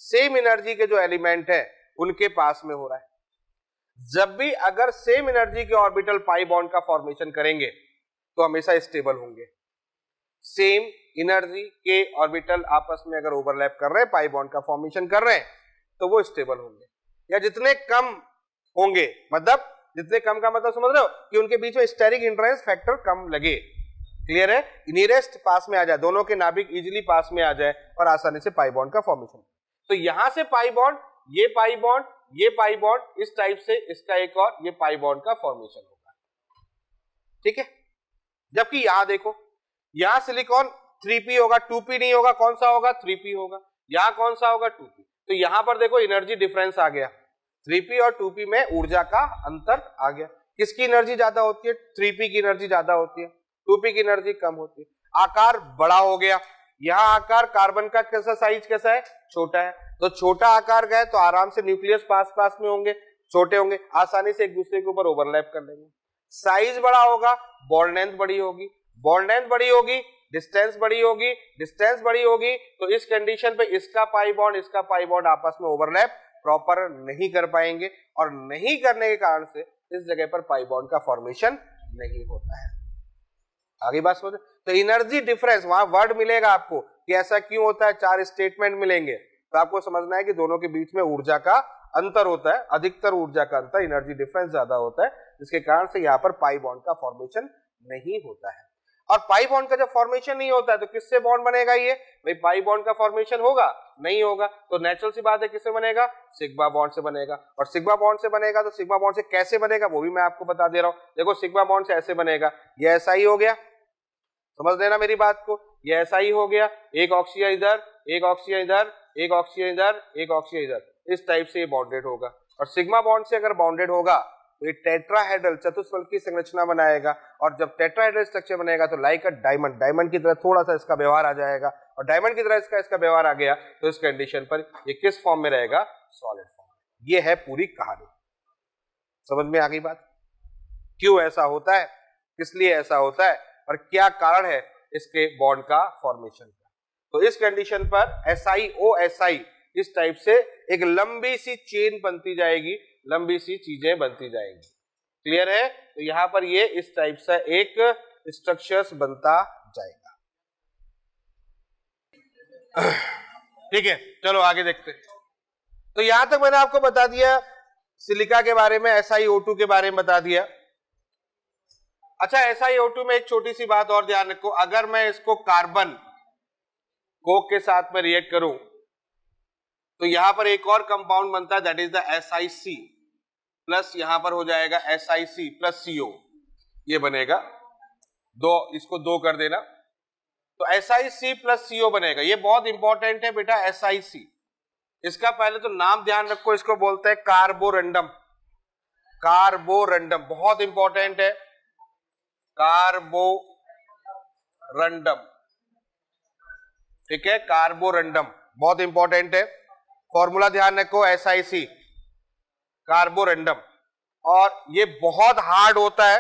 A: सेम एनर्जी के जो एलिमेंट है उनके पास में हो रहा है। जब भी अगर सेम एनर्जी के ऑर्बिटल पाई बॉन्ड का फॉर्मेशन करेंगे तो हमेशा स्टेबल होंगे। सेम एनर्जी के ऑर्बिटल आपस में अगर ओवरलैप कर रहे हैं, पाई बॉन्ड का फॉर्मेशन कर रहे हैं, तो वो स्टेबल होंगे। या जितने कम होंगे, मतलब जितने कम का मतलब समझ रहे हो कि उनके बीच में स्टेरिक हिंड्रेंस फैक्टर कम लगे, क्लियर है, नियरेस्ट पास में आ जाए, दोनों के नाभिक इजीली पास में आ जाए और आसानी से पाई बॉन्ड का फॉर्मेशन। तो यहां से पाई बॉन्ड, ये पाई बॉन्ड, ये पाई बॉन्ड, इस टाइप से इसका एक और ये पाई बॉन्ड का फॉर्मेशन होगा, ठीक है। जबकि यहां देखो, यहां सिलिकॉन 3p होगा, 2p नहीं होगा, कौन सा होगा 3p होगा, यहां कौन सा होगा 2p। तो यहां पर देखो एनर्जी डिफरेंस आ गया, 3p और 2p में ऊर्जा का अंतर आ गया। किसकी एनर्जी ज्यादा होती है, 3p की एनर्जी ज्यादा होती है, 2p की एनर्जी कम होती है। आकार बड़ा हो गया, यहां आकार कार्बन का कैसा साइज कैसा है, छोटा है, तो छोटा आकार का है तो आराम से न्यूक्लियस पास पास में होंगे, छोटे होंगे, आसानी से एक दूसरे के ऊपर ओवरलैप कर लेंगे। साइज बड़ा होगा, बॉन्ड लेंथ बड़ी होगी, बॉन्ड लेंथ बड़ी होगी, डिस्टेंस बड़ी होगी, डिस्टेंस बड़ी होगी, तो इस कंडीशन पे इसका पाई बॉन्ड आपस में ओवरलैप प्रॉपर नहीं कर पाएंगे, और नहीं करने के कारण से इस जगह पर पाई बॉन्ड का फॉर्मेशन नहीं होता है। आगे बात समझ। तो एनर्जी डिफरेंस, वहां वर्ड मिलेगा आपको कि ऐसा क्यों होता है, 4 स्टेटमेंट मिलेंगे, तो आपको समझना है कि दोनों के बीच में ऊर्जा का अंतर होता है, अधिकतर ऊर्जा का अंतर, एनर्जी डिफरेंस ज्यादा होता है, जिसके कारण से यहाँ पर पाई बॉन्ड का फॉर्मेशन नहीं होता है। और पाई बॉन्ड का जब फॉर्मेशन नहीं होता है तो किससे बॉन्ड बनेगा, ये भाई पाई बॉन्ड का फॉर्मेशन होगा नहीं होगा, तो नेचुरल सी बात है किससे बनेगा, सिग्मा बॉन्ड से बनेगा। और सिग्मा बॉन्ड से बनेगा तो सिग्मा बॉन्ड से कैसे बनेगा वो भी मैं आपको बता दे रहा हूं। देखो सिग्मा बॉन्ड से ऐसे बनेगा, ये ऐसा ही हो गया, समझ लेना मेरी बात को, ये ऐसा ही हो गया, एक ऑक्सीजन इधर, एक ऑक्सीजन इधर, एक ऑक्सीजन इधर, एक ऑक्सीजन इधर, इस टाइप से ये बॉन्डेड होगा। और सिग्मा बॉन्ड से अगर बॉन्डेड होगा तो ये टेट्राहेड्रल चतुष्फल की संरचना बनाएगा, और जब टेट्राहेड्रल स्ट्रक्चर बनेगा तो लाइक अ डायमंड, डायमंड की तरह थोड़ा सा इसका व्यवहार आ जाएगा, और डायमंड की तरह इसका व्यवहार आ गया तो इस कंडीशन पर ये किस फॉर्म में रहेगा, सॉलिड फॉर्म। ये है पूरी कहानी, समझ में आ गई बात, क्यों ऐसा होता है, किस लिए ऐसा होता है, और क्या कारण है इसके बॉन्ड का फॉर्मेशन का। तो इस कंडीशन पर SiO इस टाइप से एक लंबी सी चेन बनती जाएगी, लंबी सी चीजें बनती जाएंगी, क्लियर है। तो यहां पर ये इस टाइप से एक स्ट्रक्चर्स बनता जाएगा, ठीक है। चलो आगे देखते हैं। तो यहां तक मैंने आपको बता दिया सिलिका के बारे में, SiO2 के बारे में बता दिया। अच्छा, SiO2 में एक छोटी सी बात और ध्यान रखो, अगर मैं इसको कार्बन कोक के साथ में रिएक्ट करूं तो यहां पर एक और कंपाउंड बनता है, that is the SiC plus, यहां पर हो जाएगा SiC प्लस CO, ये बनेगा दो, इसको 2 कर देना, तो SiC प्लस CO बनेगा। ये बहुत इंपॉर्टेंट है बेटा SiC, इसका पहले तो नाम ध्यान रखो, इसको बोलते हैं कार्बोरंडम, कार्बोरंडम बहुत इंपॉर्टेंट है, कार्बोरंडम, ठीक है, कार्बोरंडम बहुत इंपॉर्टेंट है, फॉर्मूला ध्यान रखो SiC, कार्बोरंडम। और ये बहुत हार्ड होता है,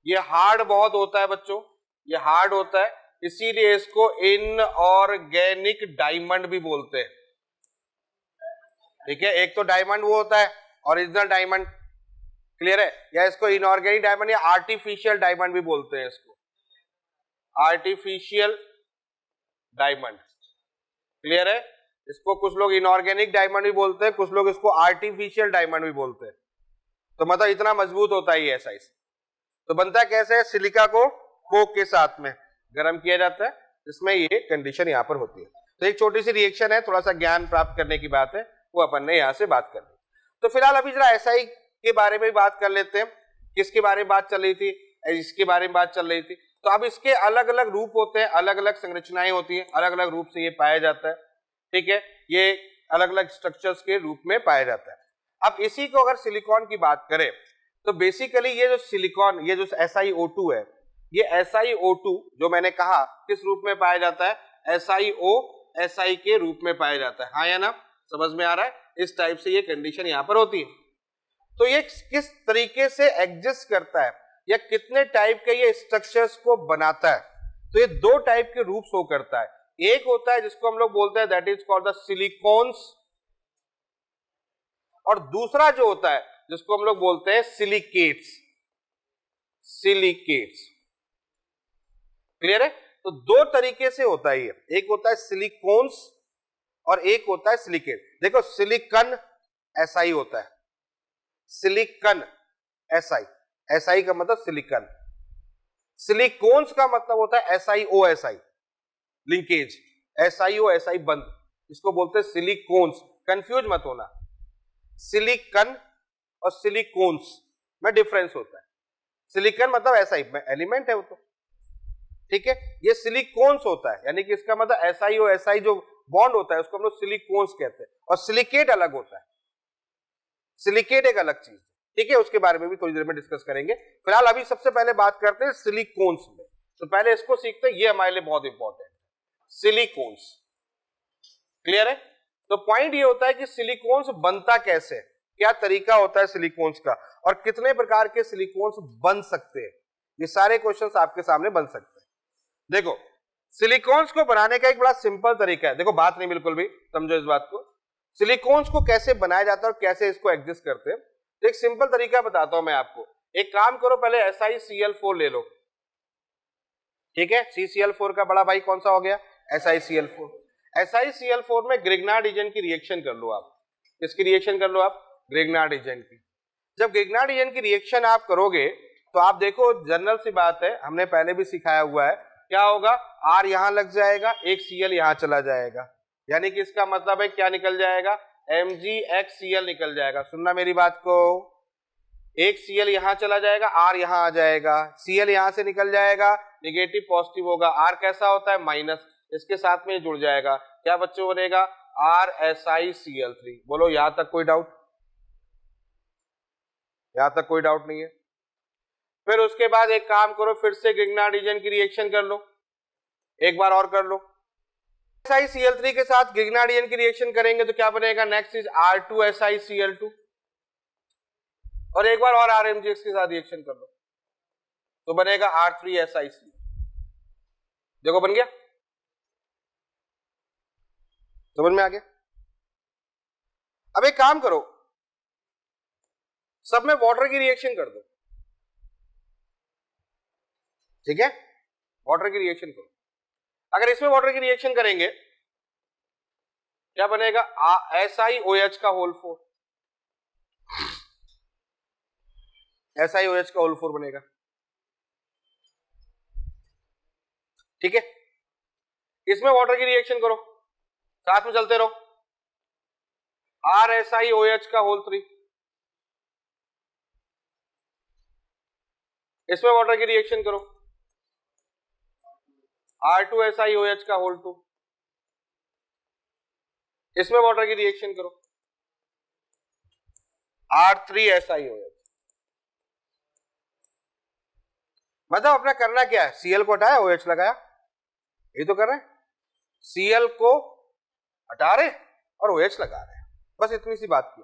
A: ये हार्ड बहुत होता है बच्चों, ये हार्ड होता है, इसीलिए इसको इनऑर्गेनिक डायमंड भी बोलते हैं, ठीक है। एक तो डायमंड वो होता है ओरिजिनल डायमंड, क्लियर है? या इसको इनऑर्गेनिक डायमंड या आर्टिफिशियल डायमंड भी बोलते हैं इसको, आर्टिफिशियल डायमंड। क्लियर है? इसको कुछ लोग इनऑर्गेनिक डायमंड भी बोलते हैं, कुछ लोग इसको आर्टिफिशियल डायमंड भी बोलते हैं। तो मतलब इतना मजबूत होता है ये ऐसा। तो बनता है कैसे? सिलिका को कोक के साथ में गर्म किया जाता है, इसमें ये कंडीशन यहाँ पर होती है। तो एक छोटी सी रिएक्शन है, थोड़ा सा ज्ञान प्राप्त करने की बात है, वो अपन ने यहाँ से बात कर ली। तो फिलहाल अभी जरा एसआई के बारे में बात कर लेते हैं। किसके बारे में बात चल रही थी? इसके बारे में बात चल रही थी। तो अब इसके अलग अलग रूप होते हैं, अलग अलग संरचनाएं होती हैं, अलग अलग रूप से ये पाया जाता है। ठीक है, ये अलग अलग स्ट्रक्चर्स के रूप में पाया जाता है। अब इसी को अगर सिलिकॉन की बात करें तो बेसिकली ये जो सिलिकॉन, ये जो SiO2 है, ये SiO2 जो मैंने कहा किस रूप में पाया जाता है? SiO के रूप में पाया जाता है। हाँ या ना? समझ में आ रहा है? इस टाइप से ये कंडीशन यहां पर होती है। तो ये किस तरीके से एग्जिस्ट करता है या कितने टाइप के ये स्ट्रक्चर्स को बनाता है? तो ये दो टाइप के रूप शो करता है। एक होता है जिसको हम लोग बोलते हैं that is called the silicones, और दूसरा जो होता है जिसको हम लोग बोलते हैं सिलिकेट्स। सिलिकेट्स, क्लियर है? तो दो तरीके से होता है ये, एक होता है सिलिकॉन्स और एक होता है सिलिकेट। देखो सिलिकन SI होता है, सिलिकन SI का मतलब सिलिकन। सिलिकॉन्स का मतलब होता है SiO लिंकेज, SiO बंद, इसको बोलते हैं सिलिकॉन्स। कंफ्यूज मत होना, सिलिकन और सिलिकॉन्स में डिफरेंस होता है। सिलिकन मतलब SI में एलिमेंट है वो तो, ठीक है। ये सिलिकॉन्स होता है, यानी कि इसका मतलब SiO जो बॉन्ड होता है उसको हम लोग सिलिकॉन्स कहते हैं, और सिलिकेट अलग होता है। सिलिकेट एक अलग चीज, ठीक है, उसके बारे में भी थोड़ी देर में डिस्कस करेंगे। फिलहाल अभी सबसे पहले बात करते हैं सिलिकॉन्स में। तो पहले इसको सीखते हैं, ये हमारे लिए बहुत इंपॉर्टेंट है, सिलिकॉन्स। क्लियर है? तो पॉइंट ये होता है कि सिलिकॉन्स बनता कैसे, क्या तरीका होता है सिलिकॉन्स का, और कितने प्रकार के सिलिकॉन्स बन सकते हैं। ये सारे क्वेश्चंस आपके सामने बन सकते हैं। देखो सिलिकॉन्स को बनाने का एक बड़ा सिंपल तरीका है, देखो बात नहीं बिल्कुल भी, समझो इस बात को। सिलिकॉन्स को कैसे बनाया जाता है और कैसे इसको एग्जिस्ट करते हैं, तो एक सिंपल तरीका बताता हूं मैं आपको। एक काम करो, पहले SiCl4 ले लो, ठीक है। CCl4 का बड़ा भाई कौन सा हो गया? SiCl4। SiCl4 में ग्रिग्नार्ड एजेंट की रिएक्शन कर लो आप। किसकी रिएक्शन कर लो आप? ग्रिग्नार्ड एजेंट की। जब ग्रिग्नार्ड एजेंट की रिएक्शन आप करोगे तो आप देखो, जनरल सी बात है, हमने पहले भी सिखाया हुआ है, क्या होगा? R यहां लग जाएगा, एक Cl यहां चला जाएगा, यानी कि इसका मतलब है क्या निकल जाएगा? MgHCl निकल जाएगा। सुनना मेरी बात को, एक Cl यहां चला जाएगा, R यहां आ जाएगा, Cl यहां से निकल जाएगा, निगेटिव पॉजिटिव होगा, R कैसा होता है? माइनस, इसके साथ में जुड़ जाएगा, क्या बच्चों बनेगा? RSiCl3। बोलो यहां तक कोई डाउट? यहां तक कोई डाउट नहीं है? फिर उसके बाद एक काम करो, फिर से ग्रिग्नार्ड एजेंट की रिएक्शन कर लो, एक बार और कर लो। SiCl3 के साथ ग्रिग्नार्ड एजेंट की रिएक्शन करेंगे तो क्या बनेगा? नेक्स्ट इज R2SiCl2, और एक बार और RMgX के साथ रिएक्शन कर लो तो बनेगा R3SiCl। देखो बन गया, समझ में आ गया? अब एक काम करो, सब में वाटर की रिएक्शन कर दो, ठीक है, वाटर की रिएक्शन करो। अगर इसमें वाटर की रिएक्शन करेंगे क्या बनेगा? SiOH का होल 4, SiOH का होल 4 बनेगा, ठीक है। इसमें वाटर की रिएक्शन करो, साथ में चलते रहो, RSiOH का होल 3, इसमें वाटर की रिएक्शन करो, R2SiOH का होल 2, इसमें वाटर की रिएक्शन करो, R3SiOH। मतलब अपना करना क्या है? Cl को हटाया, OH लगाया, ये तो कर रहे हैं। Cl को हटा रहे और OH लगा रहे हैं, बस इतनी सी बात की।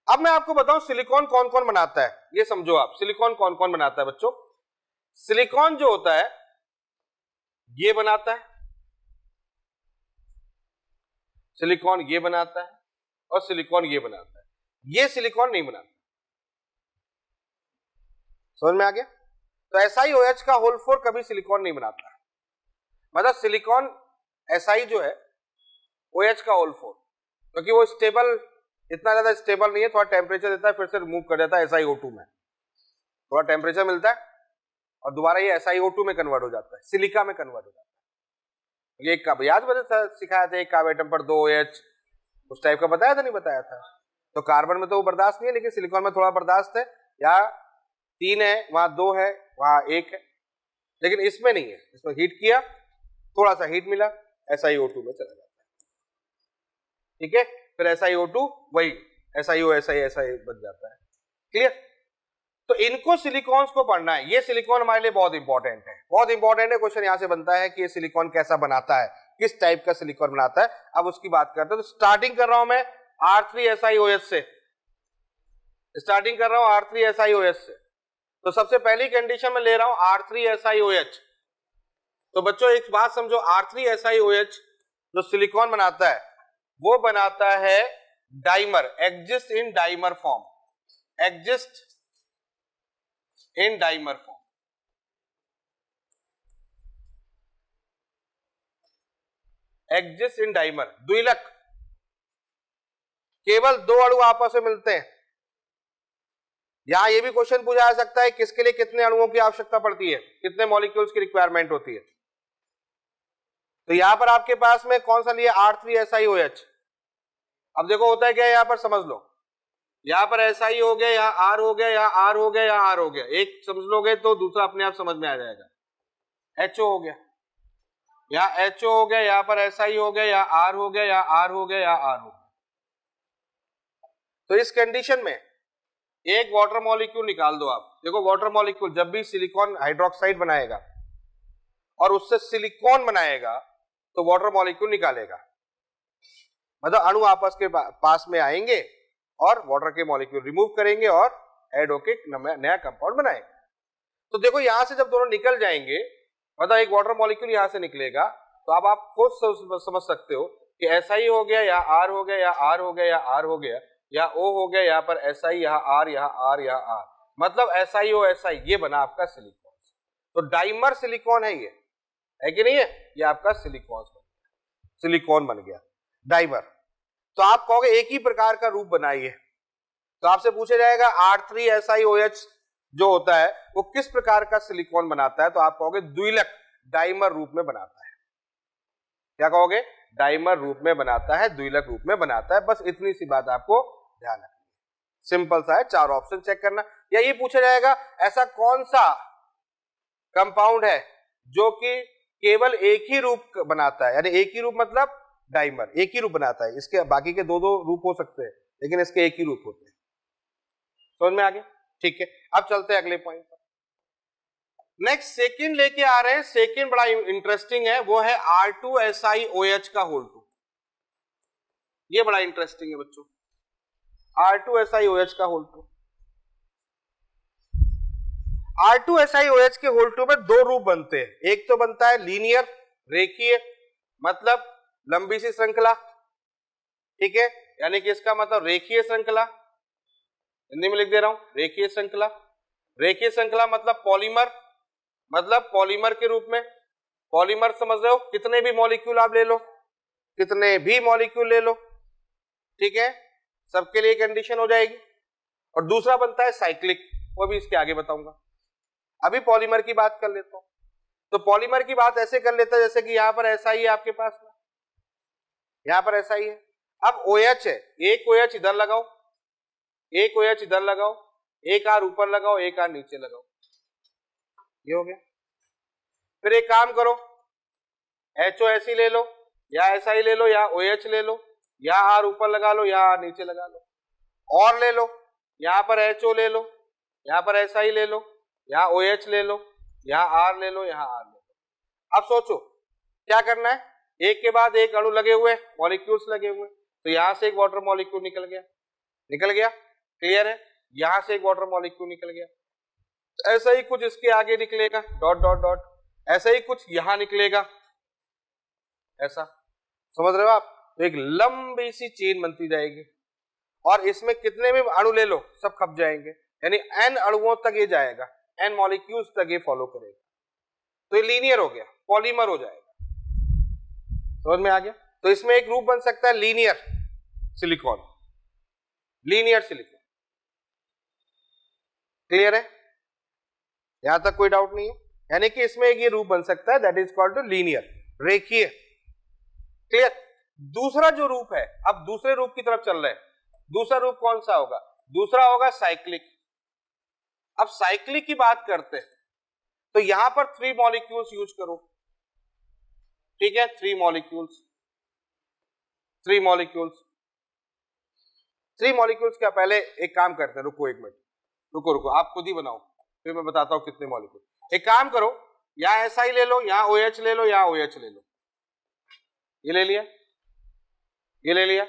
A: अब मैं आपको बताऊं सिलिकॉन कौन कौन बनाता है, ये समझो आप। सिलिकॉन कौन कौन बनाता है बच्चों? सिलिकॉन जो होता है ये बनाता है, सिलिकॉन ये बनाता है, और सिलिकॉन ये बनाता है। ये सिलिकॉन नहीं बनाता, समझ में आ गया? तो SiOH का होल 4 कभी सिलिकॉन नहीं बनाता है, मतलब सिलिकॉन Si जो है OH का होल 4, क्योंकि वो स्टेबल, इतना ज्यादा स्टेबल नहीं है, थोड़ा टेम्परेचर देता है फिर से रिमूव कर देता है SiO2 में, थोड़ा टेम्परेचर मिलता है और दोबारा ये SiO2 में कन्वर्ट हो जाता है, सिलिका में कन्वर्ट हो जाता है। ये एक याद मैंने सिखाया था, एक कार्ब एटम पर 2 OH, उस टाइप का बताया था नहीं बताया था? तो कार्बन में तो वो बर्दाश्त नहीं है, लेकिन सिलिकॉन में थोड़ा बर्दाश्त है, या 3 है वहां 2 है वहां 1 है, लेकिन इसमें नहीं है, इसमें हीट किया थोड़ा सा हीट मिला SiO2 में चला जाता है, ठीक है? फिर SiO2 वही SiO बन जाता है, क्लियर? तो इनको सिलिकॉन्स को पढ़ना है, ये सिलिकॉन हमारे लिए बहुत इंपॉर्टेंट है, बहुत इंपॉर्टेंट है। क्वेश्चन यहां से बनता है कि ये सिलिकॉन कैसा बनाता है, किस टाइप का सिलिकॉन बनाता है। अब उसकी बात करते हैं। तो स्टार्टिंग कर रहा हूं मैं R3SiOH से, स्टार्टिंग कर रहा हूं R3SiOH से। तो सबसे पहली कंडीशन में ले रहा हूं R3SiOH। तो बच्चों एक बात समझो, R3SiOH जो सिलिकॉन बनाता है वो बनाता है dimer, exist in dimer form, exist in dimer form. Exist in dimer, द्विलक, केवल 2 अणु आपस में मिलते हैं। यहां यह भी क्वेश्चन पूछा जा सकता है किसके लिए कितने अणुओं की आवश्यकता पड़ती है, कितने मॉलिक्यूल्स की रिक्वायरमेंट होती है। तो यहां पर आपके पास में कौन सा लिया, R3SiOH। अब देखो होता है क्या, यहां पर समझ लो, यहां पर Si हो गया, यहाँ R हो गया, यहाँ R हो गया, यहाँ R हो गया, एक समझ लोगे तो दूसरा अपने आप समझ में आ जाएगा। HO हो गया, यहाँ HO हो गया, यहाँ पर Si हो गया, यहाँ R हो गया, यहाँ R हो गया, यहाँ R हो गया। तो इस कंडीशन में एक वाटर मॉलिक्यूल निकाल दो आप। देखो वाटर मॉलिक्यूल जब भी सिलिकॉन हाइड्रोक्साइड बनाएगा और उससे सिलिकॉन बनाएगा तो वाटर मॉलिक्यूल निकालेगा, मतलब अणु आपस के पास में आएंगे और वाटर के मॉलिक्यूल रिमूव करेंगे और ऐड होके नया कंपाउंड बनाएंगे। तो देखो यहां से जब दोनों निकल जाएंगे, मतलब एक वाटर मॉलिक्यूल यहां से निकलेगा, तो अब आप खुद समझ सकते हो कि Si हो गया, या R हो गया, या R हो गया, या R हो गया, या O हो गया, यहाँ पर Si, यहाँ R, यहाँ R, यहाँ R, मतलब SiO ये बना आपका सिलिकॉन। तो डाइमर सिलिकॉन है ये, है कि नहीं है? ये आपका सिलिकॉन बन गया डाइमर। तो आप कहोगे एक ही प्रकार का रूप बनाइए, तो आपसे पूछा जाएगा R3SiOH जो होता है वो किस प्रकार का सिलिकॉन बनाता है, तो आप कहोगे द्विलक डाइमर रूप में बनाता है। क्या कहोगे? डाइमर रूप में बनाता है, द्विलक रूप में बनाता है। बस इतनी सी बात आपको ध्यान रखनी है, सिंपल सा है, 4 ऑप्शन चेक करना। या ये पूछा जाएगा ऐसा कौन सा कंपाउंड है जो कि केवल एक ही रूप बनाता है, यानी एक ही रूप मतलब डाइमर एक ही रूप बनाता है, इसके बाकी के 2 रूप हो सकते हैं लेकिन इसके एक ही रूप होते हैं। समझ में आ गया? ठीक है, अब चलते हैं अगले पॉइंट पर। नेक्स्ट सेकंड लेके आ रहे हैं, सेकंड बड़ा इंटरेस्टिंग है, वो है R2SiOH का होल 2। ये बड़ा इंटरेस्टिंग है बच्चों, R2SiOH का होल 2। R2SiOH के होल 2 में 2 रूप बनते हैं। एक तो बनता है लीनियर, रेखीय, मतलब लंबी सी श्रृंखला, ठीक है, यानी कि इसका मतलब रेखीय श्रृंखला, हिंदी में लिख दे रहा हूं रेखीय श्रृंखला। रेखीय श्रृंखला मतलब पॉलीमर, मतलब पॉलीमर के रूप में। पॉलीमर समझ रहे हो, कितने भी मॉलिक्यूल आप ले लो, कितने भी मॉलिक्यूल ले लो, ठीक है, सबके लिए कंडीशन हो जाएगी। और दूसरा बनता है साइक्लिक, वो भी इसके आगे बताऊंगा। अभी पॉलीमर की बात कर लेता हूं। तो पॉलीमर की बात ऐसे कर लेता है जैसे कि यहां पर SI है आपके पास में, यहां पर SI है, अब OH है, एक OH इधर लगाओ, एक OH इधर लगाओ, एक R ऊपर लगाओ, एक R नीचे लगाओ, ये हो गया। फिर एक काम करो, HOSE ले लो, या SI ले लो, या OH ले लो, या R ऊपर लगा लो, या R नीचे लगा लो, और ले लो, यहां पर HO ले लो, यहां पर SI ले लो, यहां OH ले लो, यहां R ले लो, यहां R ले लो। अब सोचो क्या करना है, एक के बाद एक अणु लगे हुए, मॉलिक्यूल्स लगे हुए, तो यहां से एक वाटर मॉलिक्यूल निकल गया, क्लियर है? यहां से एक वाटर मॉलिक्यूल निकल गया, ऐसा ही कुछ इसके आगे निकलेगा, डॉट डॉट डॉट, ऐसा ही कुछ यहां निकलेगा, ऐसा, समझ रहे हो आप? तो एक लंबी सी चेन बनती जाएगी और इसमें कितने भी अणु ले लो सब खप जाएंगे, यानी n अणुओं तक ये जाएगा। n मॉलिक्यूल्स तक ये फॉलो करेगा, तो ये लीनियर हो गया, पॉलीमर हो जाएगा। समझ में आ गया? तो इसमें एक रूप बन सकता है linear silicon, linear silicon. Clear है? यहां तक कोई डाउट नहीं है? यानी कि इसमें एक ये रूप बन सकता है, that is called to linear, रेखीय। क्लियर? दूसरा जो रूप है, अब दूसरे रूप की तरफ चल रहे हैं। दूसरा रूप कौन सा होगा? दूसरा होगा साइक्लिक। अब साइक्लिक की बात करते हैं तो यहां पर 3 मॉलिक्यूल्स यूज करो, ठीक है? 3 मॉलिक्यूल्स, 3 मॉलिक्यूल्स, 3 मॉलिक्यूल्स क्या? पहले एक काम करते हैं, रुको एक मिनट, रुको आप खुद ही बनाओ, फिर मैं बताता हूं कितने मॉलिक्यूल। एक काम करो, यहां SI ले लो, यहां OH ले लो, यहां OH ले लो, ये ले लिया, ये ले लिया,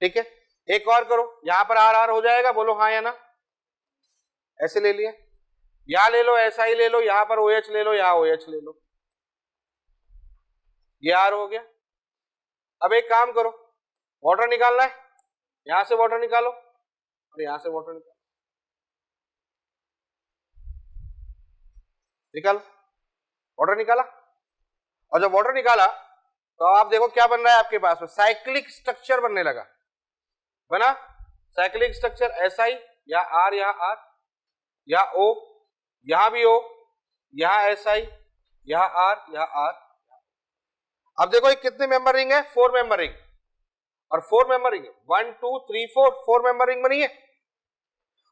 A: ठीक है? एक और करो, यहां पर RR हो जाएगा, बोलो हाँ या ना? ऐसे ले लिया, यहां ले लो SI ले लो, यहां पर OH ले लो, यहां OH ले लो, ये R हो गया। अब एक काम करो, वाटर निकालना है, यहां से वाटर निकालो और यहां से वाटर निकालो, वाटर निकाला। और जब वाटर निकाला तो आप देखो क्या बन रहा है आपके पास में, साइक्लिक स्ट्रक्चर बनने लगा, बना साइक्लिक स्ट्रक्चर, SI या R, या R या O, यहां भी O, यहां SI, यहां R, यहां R। अब देखो ये कितने मेंबर रिंग है? 4 मेंबर रिंग, और 4 मेंबर रिंग 1 2 3 4 मेंबर रिंग बनी है।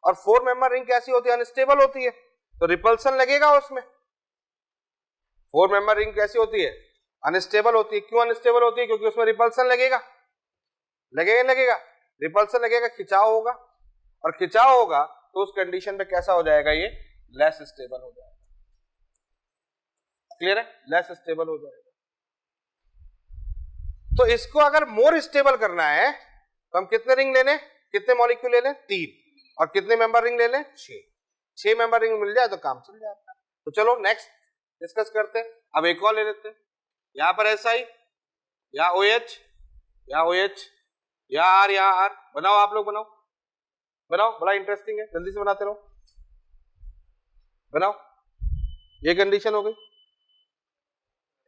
A: और 4 मेंबर रिंग कैसी होती है? अनस्टेबल होती है, तो रिपल्सन लगेगा उसमें। 4 मेंबर रिंग कैसी होती है? अनस्टेबल होती है। क्यों अनस्टेबल होती है? क्योंकि उसमें रिपल्सन लगेगा, लगेगा लगेगा, रिपल्सन लगेगा, खिंचाव होगा, और खिंचाव होगा तो उस कंडीशन पे कैसा हो जाएगा? ये लेस स्टेबल हो जाएगा। क्लियर है? लेस स्टेबल हो जाएगा। तो इसको अगर मोर स्टेबल करना है तो हम कितने रिंग ले लें, कितने मॉलिक्यूल ले लें? 3। और कितने मेंबर रिंग ले लें? 6 मेंबर रिंग मिल जाए तो काम चल जाता है। तो चलो नेक्स्ट डिस्कस करते हैं। अब एक और ले लेते हैं, यहां पर SI, या OH, या OH, या R, या R। बनाओ, आप लोग बनाओ, बनाओ, बड़ा इंटरेस्टिंग है, जल्दी से बनाते रहो, बनाओ। ये कंडीशन हो गई,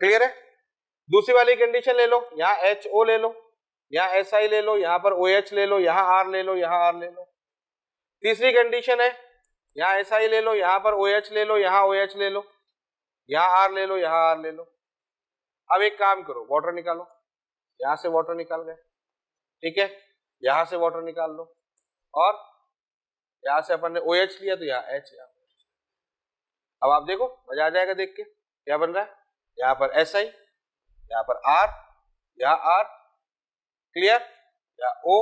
A: क्लियर है? दूसरी वाली कंडीशन ले लो, यहां HO ले लो, यहां SI ले लो, यहां पर OH ले लो, यहां R ले लो, यहां R ले लो। तीसरी कंडीशन है, यहां SI ले लो, यहां पर OH ले लो, यहां OH ले लो, यहां R ले लो, यहां R ले लो। अब एक काम करो, वाटर निकालो, यहां से वाटर निकाल गए, ठीक है? यहां से वाटर निकाल लो, और यहां से अपन ने OH लिया तो यहाँ H, यहाँ। अब आप देखो, मजा आ जाएगा देख के, क्या बन रहा है? यहाँ पर SI, यहाँ पर R, यहाँ R, क्लियर? यहाँ O,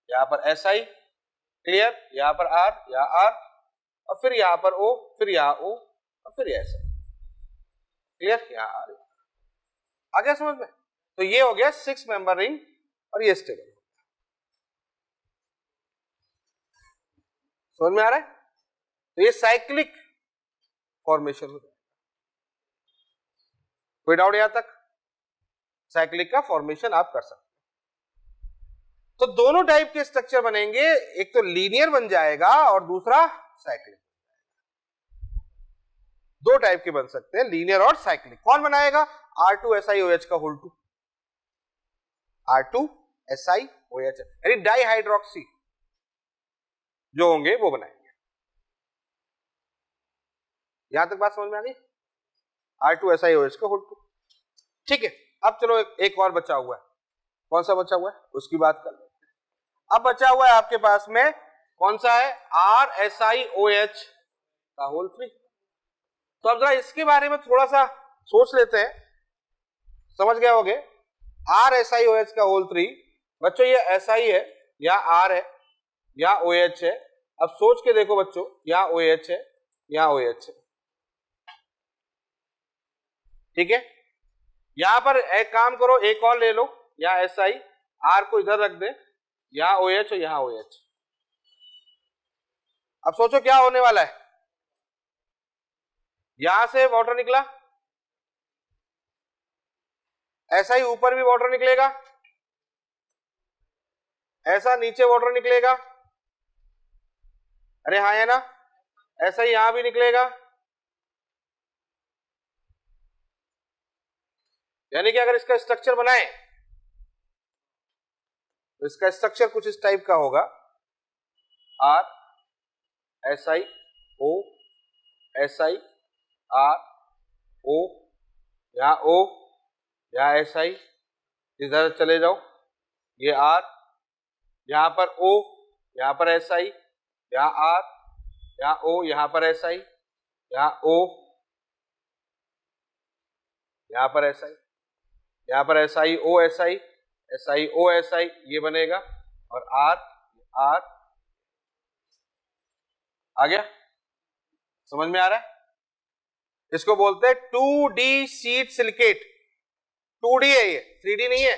A: यहाँ पर SI, क्लियर? यहाँ पर R, यहाँ R, और फिर यहाँ पर O, फिर यहाँ O, और फिर SI, क्लियर? यहाँ R। आ गया समझ में? तो ये हो गया 6 मेंबर रिंग, और ये स्टेबल। समझ में आ रहा है? तो ये साइक्लिक फॉर्मेशन हो जाएगा। कोई डाउट यहां तक? साइक्लिक का फॉर्मेशन आप कर सकते हैं। तो दोनों टाइप के स्ट्रक्चर बनेंगे, एक तो लीनियर बन जाएगा और दूसरा साइक्लिक। दो टाइप के बन सकते हैं, लीनियर और साइक्लिक। कौन बनाएगा? R2SiOH का होल 2, R2SiOH, यानी डाइहाइड्रोक्सी जो होंगे वो बनाएंगे। यहां तक बात समझ में आ गई? R2SiOH का होल 2, ठीक है? अब चलो एक और बचा हुआ है, कौन सा बचा हुआ है उसकी बात कर लेते हैं। अब बचा हुआ है आपके पास में कौन सा है? RSiOH का होल 3। तो अब जरा इसके बारे में थोड़ा सा सोच लेते हैं, समझ गए होगे? RSiOH का होल 3, बच्चों ये SI है, या R है, या OH है। अब सोच के देखो बच्चों, यहाँ OH है, यहाँ OH है, ठीक है? यहां पर एक काम करो, एक और ले लो, यहाँ SI, R को इधर रख दे, यहाँ OH और यहाँ OH। अब सोचो क्या होने वाला है? यहां से वाटर निकला, ऐसा ही ऊपर भी वाटर निकलेगा, ऐसा नीचे वाटर निकलेगा, अरे हाँ है ना? ऐसा ही यहां भी निकलेगा, यानी कि अगर इसका स्ट्रक्चर बनाए तो इसका स्ट्रक्चर कुछ इस टाइप का होगा, R S I O S I R O, यहां ओ, यहां एस आई, इधर चले जाओ, ये आर, यहां पर ओ, यहां पर एस आई, यहां आर, यहां ओ, यहां पर एस आई, यहां ओ, यहां पर एस आई, यहां पर S I O S I, S I O S I, ये बनेगा, और आर आर, आ गया, समझ में आ रहा है? इसको बोलते हैं 2D शीट सिलिकेट। 2D है ये, 3D नहीं है,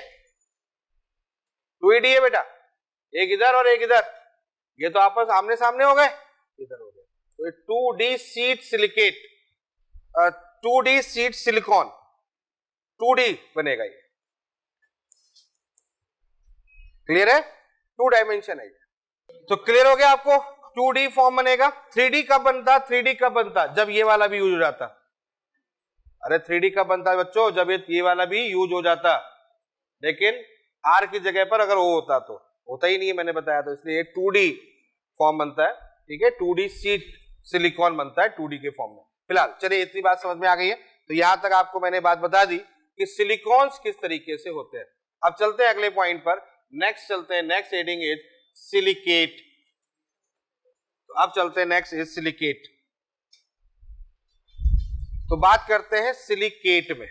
A: 2D है बेटा, एक इधर और एक इधर, ये तो आपस आमने सामने हो गए, इधर हो गए, तो ये 2D sheet silicate, 2D sheet silicon, 2D बनेगा ये, क्लियर है? 2 डायमेंशन है ये। तो क्लियर हो गया आपको, 2D फॉर्म बनेगा। 3D कब बनता? 3D कब बनता? जब ये वाला भी यूज हो जाता। अरे 3D कब बनता है बच्चों? जब ये वाला भी यूज हो जाता, लेकिन R की जगह पर अगर O होता, तो होता ही नहीं है, मैंने बताया, तो इसलिए 2D फॉर्म बनता है, ठीक है, 2D शीट सिलिकॉन बनता है 2D के फॉर्म में। फिलहाल चलिए इतनी बात समझ में आ गई है, तो यहां तक आपको मैंने बात बता दी कि सिलिकॉन्स किस तरीके से होते हैं। अब चलते हैं अगले पॉइंट पर, नेक्स्ट चलते हैं, नेक्स्ट हेडिंग इज सिलिकेट। तो अब चलते हैं नेक्स्ट इज सिलिकेट। तो बात करते हैं सिलिकेट में।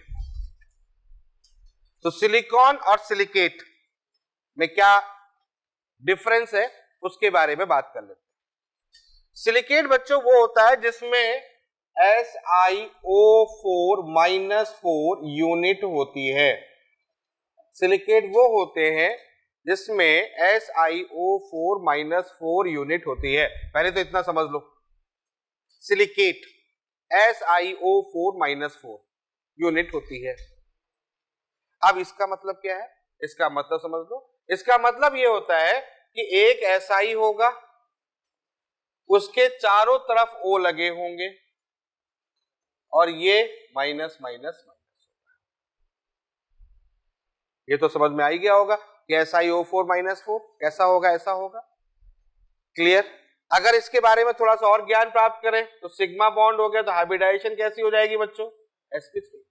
A: तो सिलिकॉन और सिलिकेट में क्या डिफरेंस है उसके बारे में बात कर लेते हैं। सिलिकेट बच्चों वो होता है जिसमें SiO4 यूनिट होती है। सिलिकेट वो होते हैं जिसमें SiO4 यूनिट होती है। पहले तो इतना समझ लो, सिलिकेट SiO4 यूनिट होती है। अब इसका मतलब क्या है? इसका मतलब समझ लो, इसका मतलब ये होता है कि एक Si होगा, उसके चारों तरफ O लगे होंगे, और ये माइनस माइनस माइनस, ये तो समझ में आ ही गया होगा कि SiO4 कैसा होगा, ऐसा होगा, क्लियर? अगर इसके बारे में थोड़ा सा और ज्ञान प्राप्त करें तो सिग्मा बॉन्ड हो गया, तो हाइब्रिडाइजेशन कैसी हो जाएगी बच्चों? sp3,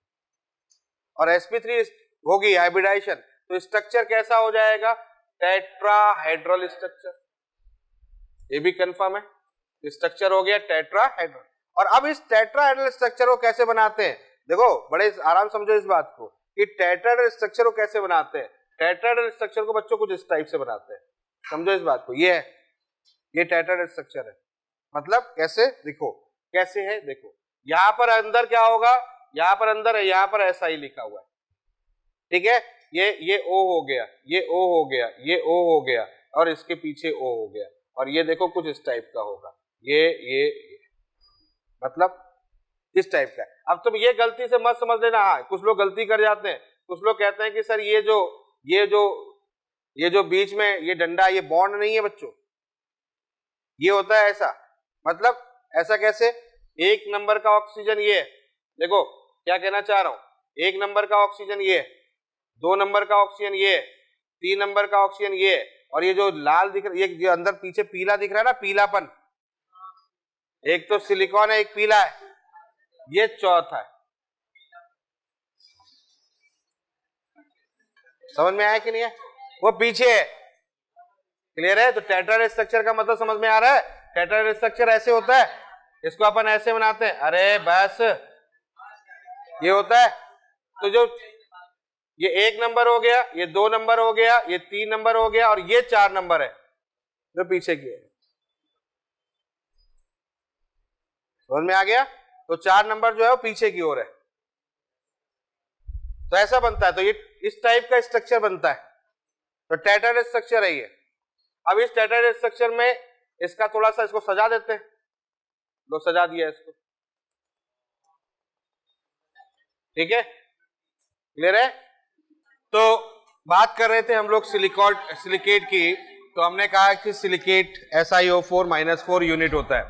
A: और sp3 होगी हाइब्रिडाइजेशन, तो स्ट्रक्चर कैसा हो जाएगा? टेट्राहेड्रल स्ट्रक्चर, ये भी कंफर्म है, स्ट्रक्चर हो गया टेट्राहेड्रल। और अब इस टेट्राहेड्रल स्ट्रक्चर को कैसे बनाते हैं? देखो बड़े आराम समझो इस बात को कि टेट्राहेड्रल स्ट्रक्चर को कैसे बनाते हैं। टेट्राहेड्रल स्ट्रक्चर को बच्चों कुछ इस टाइप से बनाते हैं, समझो इस बात को। ये है, ये टेट्राहेड्रल स्ट्रक्चर है, मतलब कैसे, देखो कैसे है, देखो यहां पर अंदर क्या होगा, यहां पर अंदर है, यहां पर SI लिखा हुआ है, ठीक है, ये O हो गया, ये O हो गया, ये O हो गया, और इसके पीछे O हो गया, और ये देखो कुछ इस टाइप का होगा, ये मतलब इस टाइप का। अब तुम ये गलती से मत समझ लेना, हाँ कुछ लोग गलती कर जाते हैं, कुछ लोग कहते हैं कि सर ये जो बीच में ये डंडा, ये बॉन्ड नहीं है बच्चों, ये होता है ऐसा। मतलब ऐसा कैसे? एक नंबर का ऑक्सीजन ये, देखो क्या कहना चाह रहा हूं, एक नंबर का ऑक्सीजन ये, 2 नंबर का ऑक्सीजन ये, 3 नंबर का ऑक्सीजन ये, और ये जो लाल दिख रहा है, ये जो अंदर पीछे पीला दिख रहा है ना, पीलापन, एक तो सिलिकॉन है, एक पीला है, ये चौथा है। समझ में आया कि नहीं है? वो पीछे है, क्लियर है? तो टेट्राहेड्रल स्ट्रक्चर का मतलब समझ में आ रहा है? टेट्राहेड्रल स्ट्रक्चर ऐसे होता है, इसको अपन ऐसे बनाते हैं, अरे बस ये होता है। तो जो ये 1 नंबर हो गया, ये 2 नंबर हो गया, ये 3 नंबर हो गया, और ये 4 नंबर है जो पीछे की है। समझ में आ गया? तो 4 नंबर जो है वो पीछे की ओर है, तो ऐसा बनता है। तो ये इस टाइप का स्ट्रक्चर बनता है, तो टेट्राहेड्रल स्ट्रक्चर है ये। अब इस टेट्राहेड्रल स्ट्रक्चर में इसका थोड़ा सा इसको सजा देते हैं, लो सजा दिया इसको, ठीक है, क्लियर है? तो बात कर रहे थे हम लोग सिलिकेट की, तो हमने कहा कि सिलिकेट SiO4 यूनिट होता है।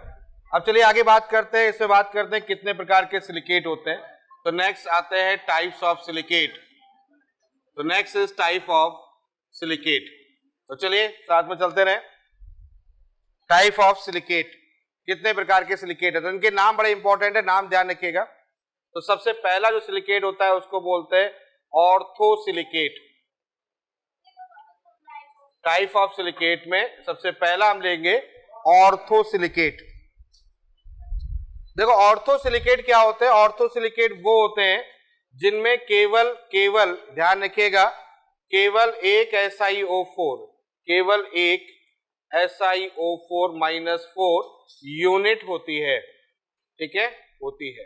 A: अब चलिए आगे बात करते हैं, इसमें बात करते हैं कितने प्रकार के सिलिकेट होते हैं। तो नेक्स्ट आते हैं टाइप्स ऑफ सिलिकेट। तो next is type of silicate. तो चलिए साथ में चलते रहे। टाइप ऑफ सिलिकेट, कितने प्रकार के सिलिकेट है, तो इनके नाम बड़े इंपॉर्टेंट है, नाम ध्यान रखिएगा। तो सबसे पहला जो सिलिकेट होता है उसको बोलते हैं ऑर्थोसिलिकेट। टाइप ऑफ सिलिकेट में सबसे पहला हम लेंगे ऑर्थोसिलिकेट। देखो ऑर्थोसिलिकेट क्या होते हैं, ऑर्थोसिलिकेट वो होते हैं जिनमें केवल ध्यान रखिएगा, केवल एक SiO4, केवल एक SiO4-4 यूनिट होती है, ठीक है, होती है,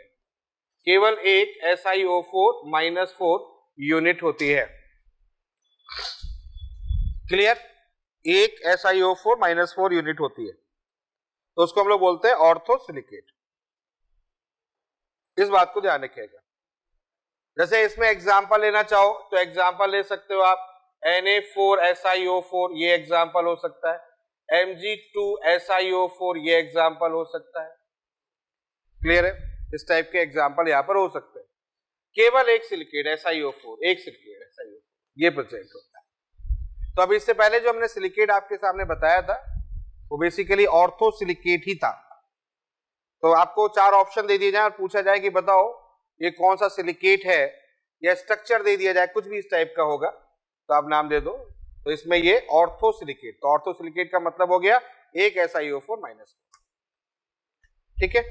A: केवल एक SiO4-4 यूनिट होती है। क्लियर, एक SiO4-4 यूनिट होती है, तो उसको हम लोग बोलते हैं ऑर्थोसिलिकेट। इस बात को ध्यान रखिएगा। जैसे इसमें एग्जांपल लेना चाहो तो एग्जांपल ले सकते हो आप, Na4SiO4 ये एग्जांपल हो सकता है, Mg2SiO4 ये एग्जांपल हो सकता है। क्लियर है, इस टाइप के एग्जांपल यहां पर हो सकते हैं। केवल एक सिलिकेट SiO4, एक सिलिकेट SiO4 ये प्रेजेंट होता है। तो अब इससे पहले जो हमने सिलिकेट आपके सामने बताया था वो बेसिकली ऑर्थोसिलिकेट ही था। तो आपको 4 ऑप्शन दे दिए जाए और पूछा जाए कि बताओ ये कौन सा सिलिकेट है, या स्ट्रक्चर दे दिया जाए, कुछ भी इस टाइप का होगा तो आप नाम दे दो। तो इसमें ये ऑर्थोसिलिकेट, तो ऑर्थोसिलिकेट का मतलब हो गया एक SiO4-4। ठीक है,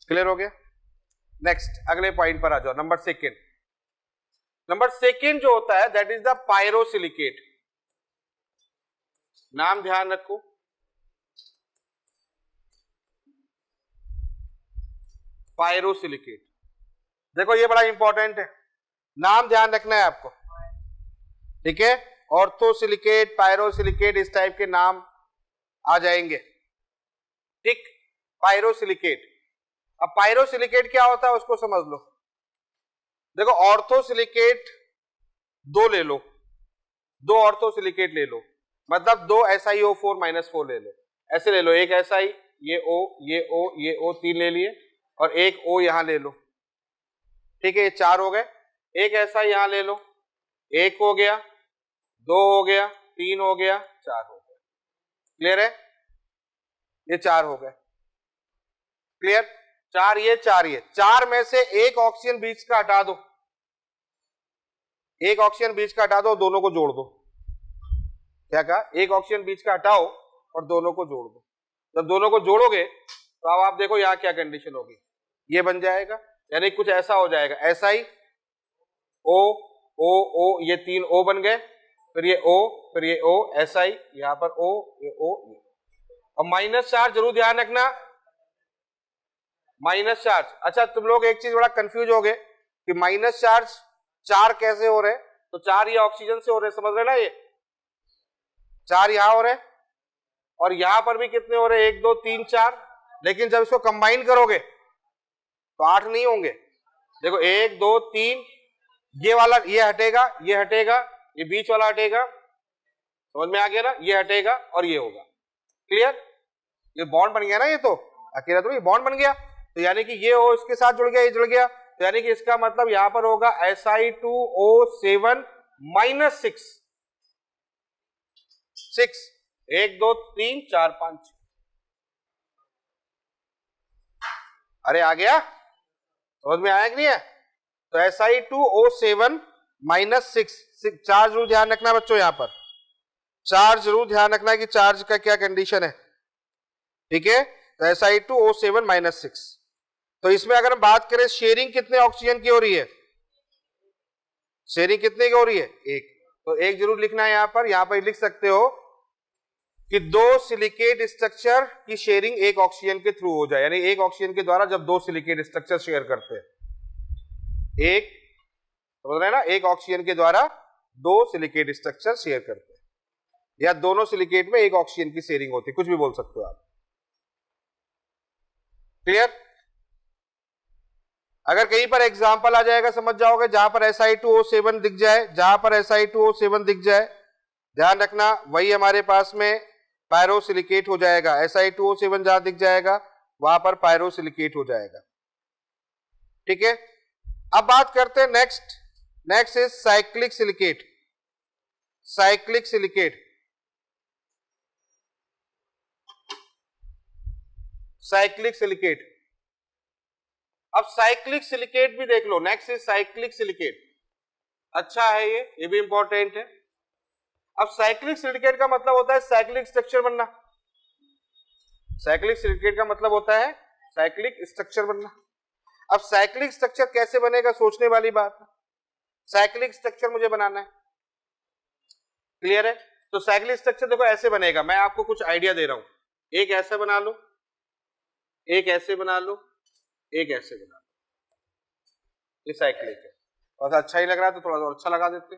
A: क्लियर हो गया। नेक्स्ट अगले पॉइंट पर आ जाओ, नंबर सेकेंड। नंबर सेकेंड जो होता है दैट इज द पायरोसिलिकेट। नाम ध्यान रखो, पायरोसिलिकेट। देखो ये बड़ा इंपॉर्टेंट है, नाम ध्यान रखना है आपको, ठीक है। ऑर्थोसिलिकेट, पायरोसिलिकेट इस टाइप के नाम आ जाएंगे, ठीक। पायरोसिलिकेट, अब पायरोसिलिकेट क्या होता है उसको समझ लो। देखो ऑर्थोसिलिकेट दो ले लो, दो ऑर्थोसिलिकेट ले लो, मतलब दो SiO4-4 ले लो, ऐसे ले लो, एक Si, ये O, ये O, ये O, 3 ले लिए, और एक O यहां ले लो, ठीक है, ये 4 हो गए। एक ऐसा यहां ले लो, 1 हो गया, 2 हो गया, 3 हो गया, 4 हो गया। क्लियर है, ये 4 हो गए। क्लियर, 4 ये 4 ये, 4 में से एक ऑक्सीजन बीच का हटा दो, एक ऑक्सीजन बीच का हटा दो, दोनों को जोड़ दो। क्या कहा, एक ऑक्सीजन बीच का हटाओ और दोनों को जोड़ दो। जब दोनों को जोड़ोगे तो अब आप देखो यहां क्या कंडीशन होगी, ये बन जाएगा, यानी कुछ ऐसा हो जाएगा, SiO O, ये 3 O बन गए, फिर ये O, फिर ये O, Si, यहां पर O, ये O, ये। और माइनस चार्ज जरूर ध्यान रखना, माइनस चार्ज। अच्छा तुम लोग एक चीज बड़ा कंफ्यूज हो गए कि माइनस चार्ज 4 कैसे हो रहे, तो 4 ये ऑक्सीजन से हो रहे, समझ रहे ना, ये 4 यहां हो रहे और यहां पर भी कितने हो रहे, 1 2 3 4, लेकिन जब इसको कंबाइन करोगे तो 8 नहीं होंगे। देखो 1 2 3, ये वाला ये हटेगा, ये हटेगा, ये बीच वाला हटेगा, समझ में आ गया ना, ये हटेगा और ये होगा। क्लियर, ये बॉन्ड बन गया ना, ये तो अकेला तो ये बॉन्ड बन गया, तो यानी कि ये O इसके साथ जुड़ गया, ये जुड़ गया, तो यानी कि इसका मतलब यहां पर होगा Si2O7 -6, 6, 1 2 3 4 5। अरे आ गया, समझ में आया कि नहीं है। तो Si2O7 -6, चार्ज जरूर ध्यान रखना बच्चों, यहां पर चार्ज जरूर ध्यान रखना कि चार्ज का क्या कंडीशन है, ठीक है। तो Si2O7 -6। तो इसमें अगर हम बात करें शेयरिंग कितने ऑक्सीजन की हो रही है, शेयरिंग कितने की हो रही है, 1। तो 1 जरूर लिखना है यहां पर लिख सकते हो कि 2 सिलिकेट स्ट्रक्चर की शेयरिंग 1 ऑक्सीजन के थ्रू हो जाए, यानी 1 ऑक्सीजन के द्वारा जब 2 सिलिकेट स्ट्रक्चर शेयर करते हैं, एक समझ रहे हैं ना, 1 ऑक्सीजन के द्वारा 2 सिलिकेट स्ट्रक्चर शेयर करते हैं, या दोनों सिलिकेट में 1 ऑक्सीजन की शेयरिंग होती है, कुछ भी बोल सकते हो आप। क्लियर, अगर कहीं पर एग्जांपल आ जाएगा समझ जाओगे, जहां पर Si2O7 दिख जाए, जहां पर Si2O7 दिख जाए, ध्यान रखना वही हमारे पास में पायरोसिलिकेट हो जाएगा, Si2O7 जहां दिख जाएगा वहां पर पायरोसिलिकेट हो जाएगा। ठीक है, अब बात करते हैं next is cyclic silicate. Cyclic silicate, cyclic silicate. अब साइक्लिक सिलिकेट भी देख लो, नेक्स्ट इज साइक्लिक सिलिकेट। अच्छा है, ये भी इंपॉर्टेंट है। अब साइक्लिक सिलिकेट का मतलब होता है साइक्लिक स्ट्रक्चर बनना। साइक्लिक सिलिकेट का मतलब होता है साइक्लिक स्ट्रक्चर बनना। अब साइक्लिक स्ट्रक्चर कैसे बनेगा, सोचने वाली बात है। साइक्लिक स्ट्रक्चर मुझे बनाना है, क्लियर है? तो साइक्लिक स्ट्रक्चर देखो ऐसे बनेगा, मैं आपको कुछ आइडिया दे रहा हूं। एक ऐसे बना लो, एक ऐसे बना लो, एक ऐसे बना लो, ये साइक्लिक है। थोड़ा सा अच्छा ही लग रहा है तो थोड़ा सा अच्छा लगा देते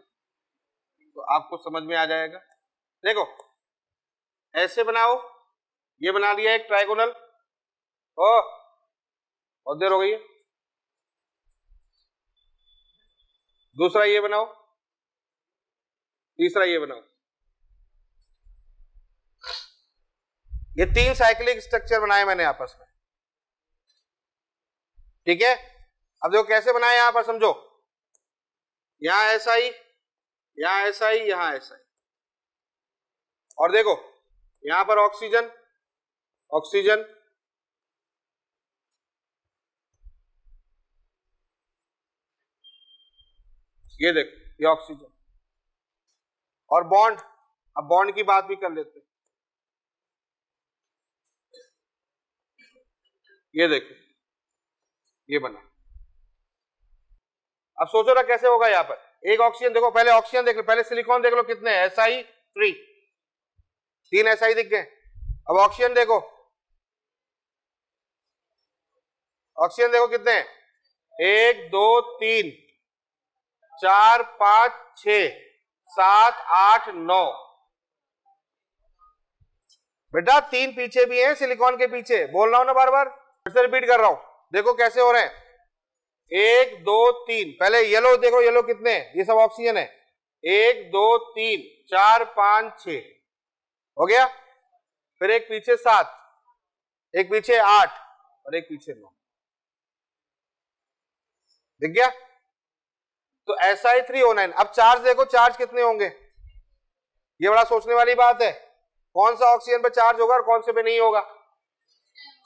A: तो आपको समझ में आ जाएगा। देखो ऐसे बनाओ, ये बना लिया एक ट्राइगोनल, और देर हो गई है। दूसरा ये बनाओ, तीसरा ये बनाओ, ये 3 साइक्लिक स्ट्रक्चर बनाए मैंने आपस में। ठीक है, अब देखो कैसे बनाए, यहां पर समझो, यहां ऐसा ही, यहां ऐसा ही, यहां ऐसा ही, और देखो यहां पर ऑक्सीजन, ऑक्सीजन, ये देखो ये ऑक्सीजन, और बॉन्ड। अब बॉन्ड की बात भी कर लेते हैं, ये देखो ये बना। अब सोचो ना कैसे होगा, यहां पर एक ऑक्सीजन, देखो पहले ऑक्सीजन देख लो, पहले सिलिकॉन देख लो कितने हैं, Si3, 3 Si दिख गए। अब ऑक्सीजन देखो, ऑक्सीजन देखो कितने हैं, 1 2 3 4 5 6 7 8 9। बेटा 3 पीछे भी हैं सिलिकॉन के पीछे, बोल रहा हूं ना बार बार, फिर से रिपीट कर रहा हूं। देखो कैसे हो रहे हैं, 1 2 3, पहले येलो देखो, येलो कितने हैं, ये सब ऑक्सीजन है, 1 2 3 4 5 6 हो गया। फिर एक पीछे 7, एक पीछे 8 और एक पीछे 9, दिख गया? तो Si3O9। अब चार्ज देखो, चार्ज कितने होंगे, ये बड़ा सोचने वाली बात है। कौन सा ऑक्सीजन पे चार्ज होगा और कौन से पे नहीं होगा,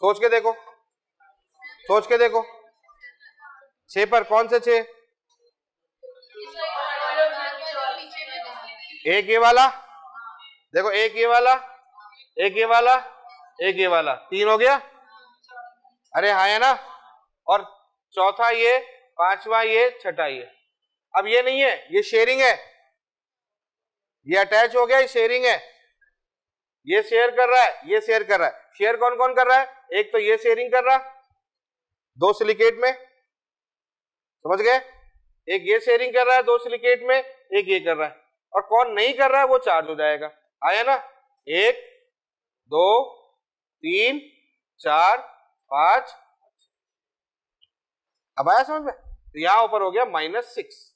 A: सोच के देखो, सोच के देखो। 6 पर, कौन से 6? एक ये वाला, देखो एक ये वाला, एक ये वाला, एक ये वाला, 3 हो गया। अरे हाँ है ना, और चौथा ये, पांचवा ये, छठा ये। अब ये नहीं है, ये शेयरिंग है, ये अटैच हो गया, ये शेयरिंग है, ये शेयर कर रहा है, ये शेयर कर रहा है। शेयर कौन कौन कर रहा है, एक तो ये शेयरिंग कर रहा, 2 सिलिकेट में, समझ गए? एक ये शेयरिंग कर रहा है 2 सिलिकेट में, एक ये कर रहा है, और कौन नहीं कर रहा है वो चार्ज हो जाएगा। आया ना, 1 2 3 4 5, अब आया समझ में? तो यहां ऊपर हो गया -6।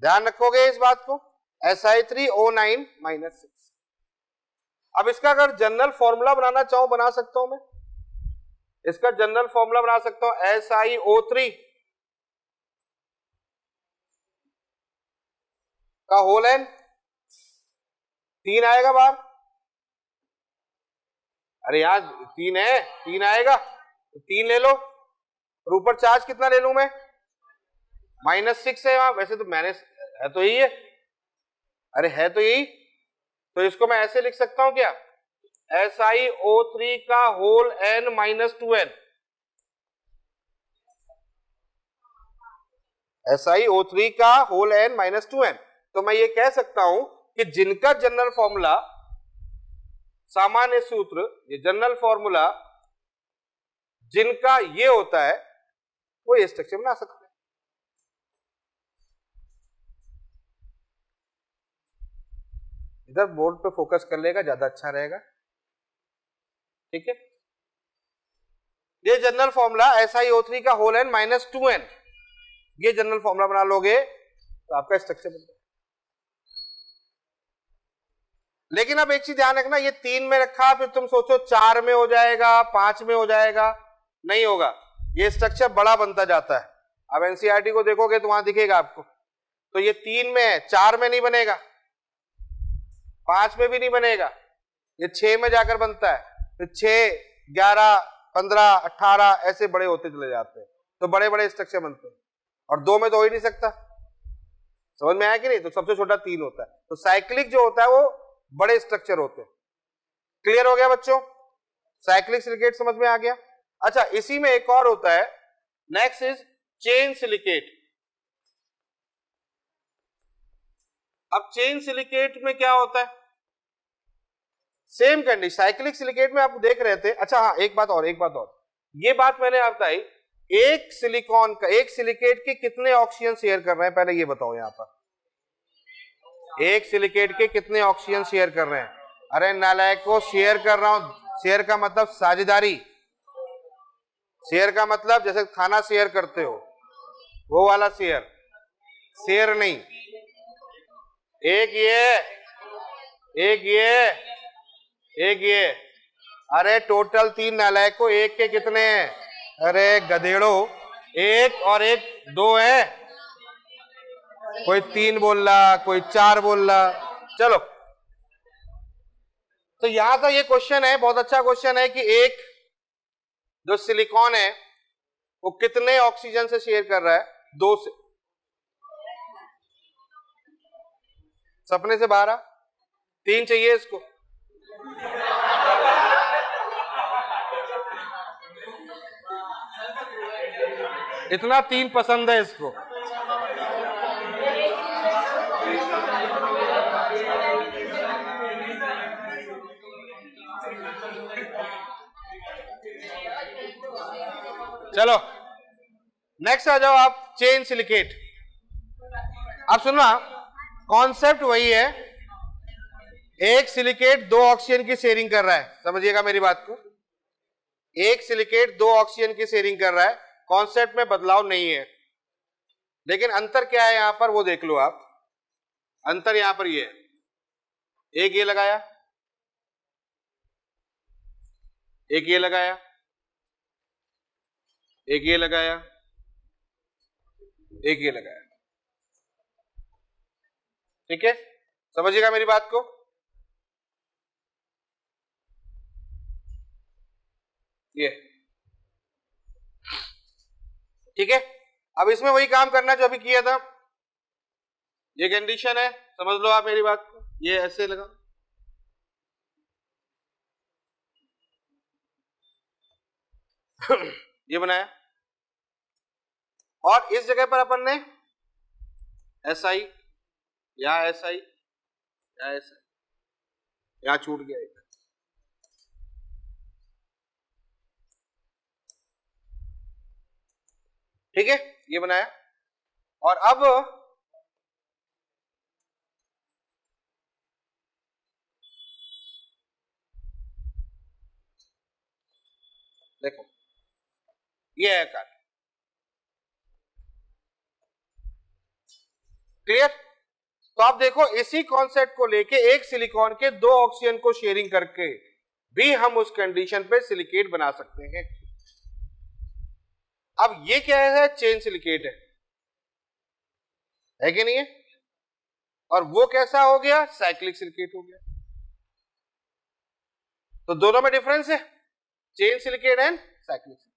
A: ध्यान रखोगे इस बात को, Si3O9 -6। अब इसका अगर जनरल फॉर्मूला बनाना चाहूं, बना सकता हूं मैं, इसका जनरल फॉर्मूला बना सकता हूं, SiO3 का होल n, 3 आएगा बाहर। अरे यार 3 है, 3 आएगा तो 3 ले लो, और ऊपर चार्ज कितना ले लूं मैं, -6 है वहां, वैसे तो मैंने, है तो यही है, अरे है तो यही, तो इसको मैं ऐसे लिख सकता हूं क्या, SiO3 का होल n -2n, SiO3 का होल n -2n। तो मैं ये कह सकता हूं कि जिनका जनरल फॉर्मूला, सामान्य सूत्र, ये जनरल फॉर्मूला जिनका ये होता है वो ये स्ट्रक्चर बना सकते हैं। इधर बोर्ड पे फोकस कर लेगा, ज्यादा अच्छा रहेगा, ठीक है? ये जनरल फॉर्मूला SiO3 का होल n -2n, ये जनरल फॉर्मूला बना लोगे तो आपका स्ट्रक्चर बन जाएगा। लेकिन अब एक चीज ध्यान रखना, ये 3 में रखा फिर तुम सोचो 4 में हो जाएगा, 5 में हो जाएगा, नहीं होगा, ये स्ट्रक्चर बड़ा बनता जाता है। अब एनसीईआरटी को देखोगे तो वहां दिखेगा आपको, तो ये 3 में है, 4 में नहीं बनेगा, 5 में भी नहीं बनेगा, ये 6 में जाकर बनता है, फिर 6, 11, 15, 18 ऐसे बड़े होते चले जाते हैं, तो बड़े बड़े स्ट्रक्चर बनते हैं, और 2 में तो हो ही नहीं सकता। समझ में आया कि नहीं? तो सबसे छोटा 3 होता है, तो साइक्लिक जो होता है वो बड़े स्ट्रक्चर होते हैं। क्लियर हो गया बच्चों? साइक्लिक सिलिकेट समझ में आ गया। अच्छा, इसी में एक और होता है, नेक्स्ट इज चेन सिलिकेट। अब चेन सिलिकेट में क्या होता है? सेम कंडीशन, साइक्लिक सिलिकेट में आप देख रहे थे। अच्छा हाँ, एक बात और, ये बात मैंने आप बताई, एक सिलिकॉन का, एक सिलिकेट के कितने ऑक्सीजन शेयर कर रहे हैं, पहले ये बताओ। यहां पर एक सिलिकेट के कितने ऑक्सीजन शेयर कर रहे हैं? अरे नालायक को, शेयर कर रहा हूं, शेयर का मतलब साझेदारी, शेयर का मतलब जैसे खाना शेयर करते हो वो वाला शेयर, शेयर नहीं। एक ये, एक ये, एक ये, अरे टोटल 3 नालायक को, एक के कितने हैं? अरे गधेड़ो, एक और एक 2 है, कोई 3 बोल रहा, कोई 4 बोल रहा। चलो, तो यहां तो ये क्वेश्चन है, बहुत अच्छा क्वेश्चन है कि एक जो सिलिकॉन है वो कितने ऑक्सीजन से शेयर कर रहा है? 2 से। सपने से बाहर आ, 3 चाहिए इसको। इतना 3 पसंद है इसको। चलो नेक्स्ट आ जाओ आप, चेन सिलिकेट। अब सुनना, कॉन्सेप्ट वही है, एक सिलिकेट 2 ऑक्सीजन की शेयरिंग कर रहा है, समझिएगा मेरी बात को। एक सिलिकेट 2 ऑक्सीजन की शेयरिंग कर रहा है, कॉन्सेप्ट में बदलाव नहीं है, लेकिन अंतर क्या है यहां पर वो देख लो आप। अंतर यहां पर ये है, एक ये लगाया, एक ये लगाया, एक ये लगाया, एक ये लगाया, ठीक है? समझिएगा मेरी बात को। ये ठीक है, अब इसमें वही काम करना जो अभी किया था। ये कंडीशन है, समझ लो आप मेरी बात को, ये ऐसे लगा, ये बनाया, और इस जगह पर अपन ने SI, यहां SI, यहां SI, यहां छूट गया एक, ठीक है, ये बनाया। और अब देखो, ये है कार्ड, क्लियर? तो आप देखो, इसी कॉन्सेप्ट को लेके एक सिलिकॉन के 2 ऑक्सीजन को शेयरिंग करके भी हम उस कंडीशन पे सिलिकेट बना सकते हैं। अब ये क्या है? चेन सिलिकेट है कि नहीं है? और वो कैसा हो गया? साइक्लिक सिलिकेट हो गया। तो दोनों में डिफरेंस है, chain silicate and cyclic silicate.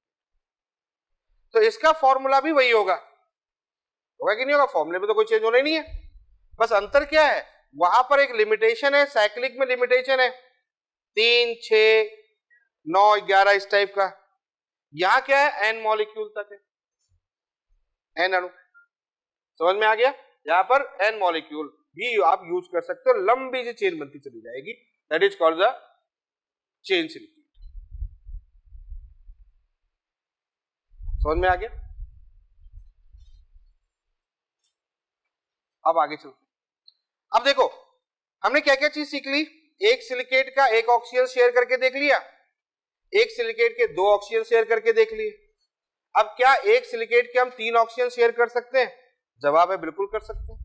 A: तो इसका फॉर्मूला भी वही होगा कि नहीं होगा? फॉर्मूले में तो कोई चेंज होना ही नहीं है, बस अंतर क्या है, वहां पर एक लिमिटेशन है, साइक्लिक में लिमिटेशन है 3, 6, 9, 11 इस टाइप का। यहां क्या है? n मॉलिक्यूल तक है, n अणु। समझ में आ गया? यहां पर n मॉलिक्यूल भी आप यूज कर सकते हो, लंबी सी चेन बनती चली जाएगी, that is called the chain silicate. समझ में आ गया? अब आगे चलते। अब देखो, हमने क्या क्या चीज सीख ली। एक सिलिकेट का 1 ऑक्सीजन शेयर करके देख लिया, एक सिलिकेट के 2 ऑक्सीजन शेयर करके देख लिए। अब क्या एक सिलिकेट के हम 3 ऑक्सीजन शेयर कर सकते हैं? जवाब है बिल्कुल कर सकते हैं।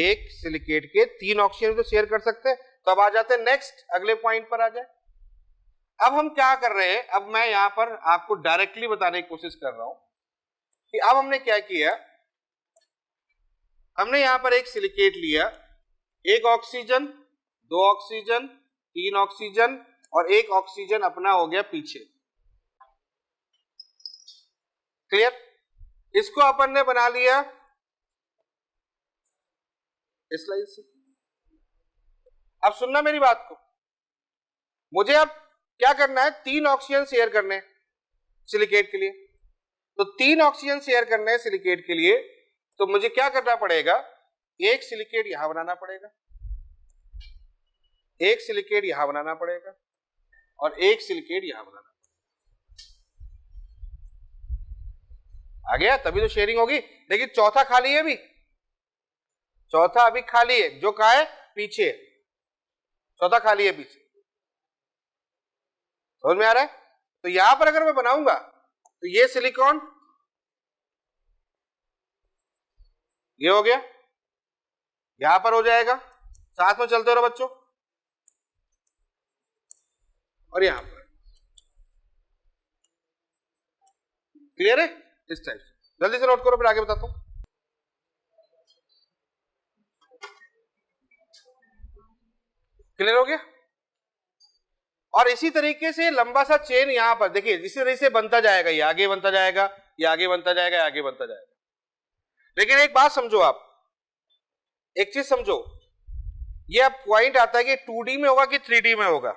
A: एक सिलिकेट के 3 ऑक्सीजन तो शेयर कर सकते हैं, तो अब आ जाते हैं नेक्स्ट, अगले पॉइंट पर आ जाए। अब हम क्या कर रहे हैं, अब मैं यहां पर आपको डायरेक्टली बताने की कोशिश कर रहा हूं कि अब हमने क्या किया। हमने यहां पर एक सिलिकेट लिया, एक ऑक्सीजन, दो ऑक्सीजन, तीन ऑक्सीजन और एक ऑक्सीजन अपना हो गया पीछे। क्लियर? इसको अपन ने बना लिया इस लाइन से। अब सुनना मेरी बात को, मुझे अब क्या करना है, तीन ऑक्सीजन शेयर करने हैं सिलिकेट के लिए। तो तीन ऑक्सीजन शेयर करने हैं सिलिकेट के लिए, तो मुझे क्या करना पड़ेगा, एक सिलिकेट यहां बनाना पड़ेगा, एक सिलिकेट यहां बनाना पड़ेगा और एक सिलिकेट यहां बनाना पड़ेगा। आ गया? तभी तो शेयरिंग होगी। लेकिन चौथा खाली है अभी, चौथा अभी खाली है, जो कहा है पीछे, चौथा खाली है पीछे। समझ में आ रहा है? तो यहां पर अगर मैं बनाऊंगा तो ये सिलिकॉन ये हो गया, यहां पर हो जाएगा, साथ में चलते रहो बच्चों, और यहां पर। क्लियर है? इस टाइप से जल्दी से नोट करो, फिर आगे बताता हूं। क्लियर हो गया? और इसी तरीके से लंबा सा चेन यहां पर देखिए, इसी तरीके से बनता जाएगा, ये आगे बनता जाएगा, ये आगे बनता जाएगा, ये आगे बनता जाएगा। लेकिन एक बात समझो आप, एक चीज समझो, ये अब पॉइंट आता है कि 2D में होगा कि 3D में होगा,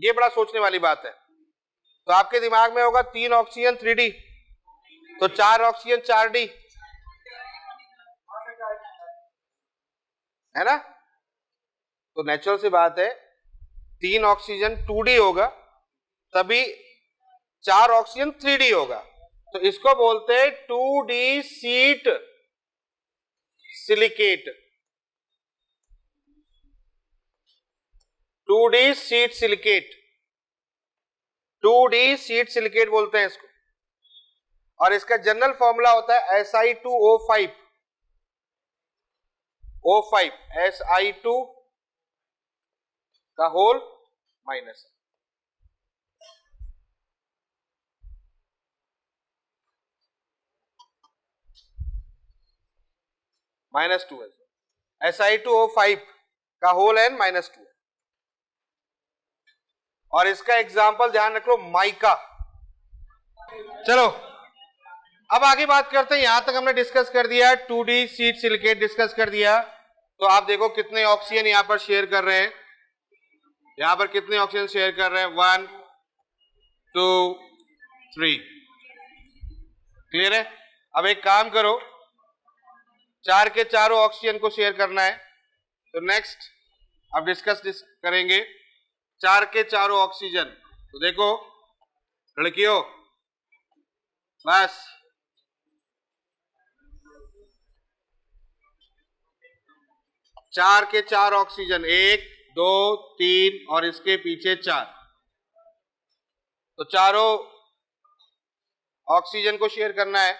A: ये बड़ा सोचने वाली बात है। तो आपके दिमाग में होगा 3 ऑक्सीजन 3D, तो 4 ऑक्सीजन 4D, है ना? तो नेचुरल सी बात है, 3 ऑक्सीजन 2D होगा, तभी 4 ऑक्सीजन 3D होगा। तो इसको बोलते हैं 2D sheet silicate, 2D sheet silicate, 2D sheet silicate बोलते हैं इसको। और इसका जनरल फॉर्मूला होता है Si2O5, O5, Si2 का होल माइनस -2 है, Si2O5 का होल n -2 है। और इसका एग्जाम्पल ध्यान रख लो, माइका। चलो अब आगे बात करते हैं। यहां तक हमने डिस्कस कर दिया, 2D सीट सिलिकेट डिस्कस कर दिया। तो आप देखो कितने ऑक्सीजन यहां पर शेयर कर रहे हैं, यहां पर कितने ऑक्सीजन शेयर कर रहे हैं, 1 2 3। क्लियर है? अब एक काम करो, 4 के चारों ऑक्सीजन को शेयर करना है। तो नेक्स्ट अब डिस्कस करेंगे 4 के चारों ऑक्सीजन। तो देखो लड़कियों, बस 4 के 4 ऑक्सीजन, 1 2 3 और इसके पीछे 4, तो चारों ऑक्सीजन को शेयर करना है।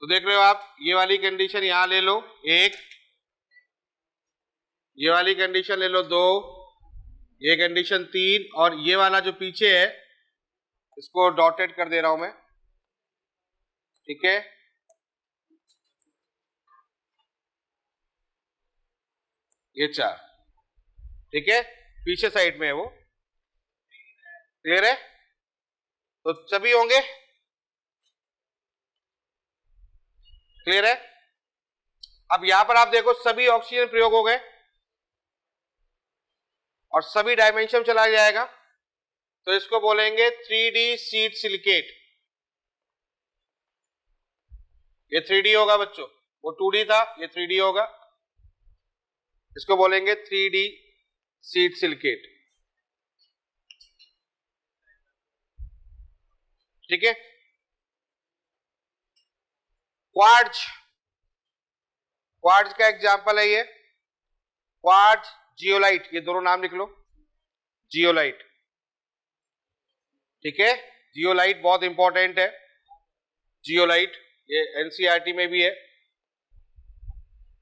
A: तो देख रहे हो आप, ये वाली कंडीशन यहां ले लो 1, ये वाली कंडीशन ले लो 2, ये कंडीशन 3, और ये वाला जो पीछे है इसको डॉटेड कर दे रहा हूं मैं, ठीक है? ये 4, ठीक है, पीछे साइड में है वो। क्लियर है? तो सभी होंगे। क्लियर है? अब यहां पर आप देखो सभी ऑक्सीजन प्रयोग हो गए और सभी डायमेंशन चला जाएगा, तो इसको बोलेंगे 3D सीट सिलिकेट। ये 3D होगा बच्चों, वो 2D था, ये 3D होगा, इसको बोलेंगे 3D सीट सिलिकेट। ठीक है? क्वार्ट्ज, क्वार्ट्ज का एग्जांपल है ये, क्वार्ट्ज, जियोलाइट, ये दोनों नाम लिख लो, जियोलाइट। ठीक है? जियोलाइट बहुत इंपॉर्टेंट है, जियोलाइट ये एनसीईआरटी में भी है,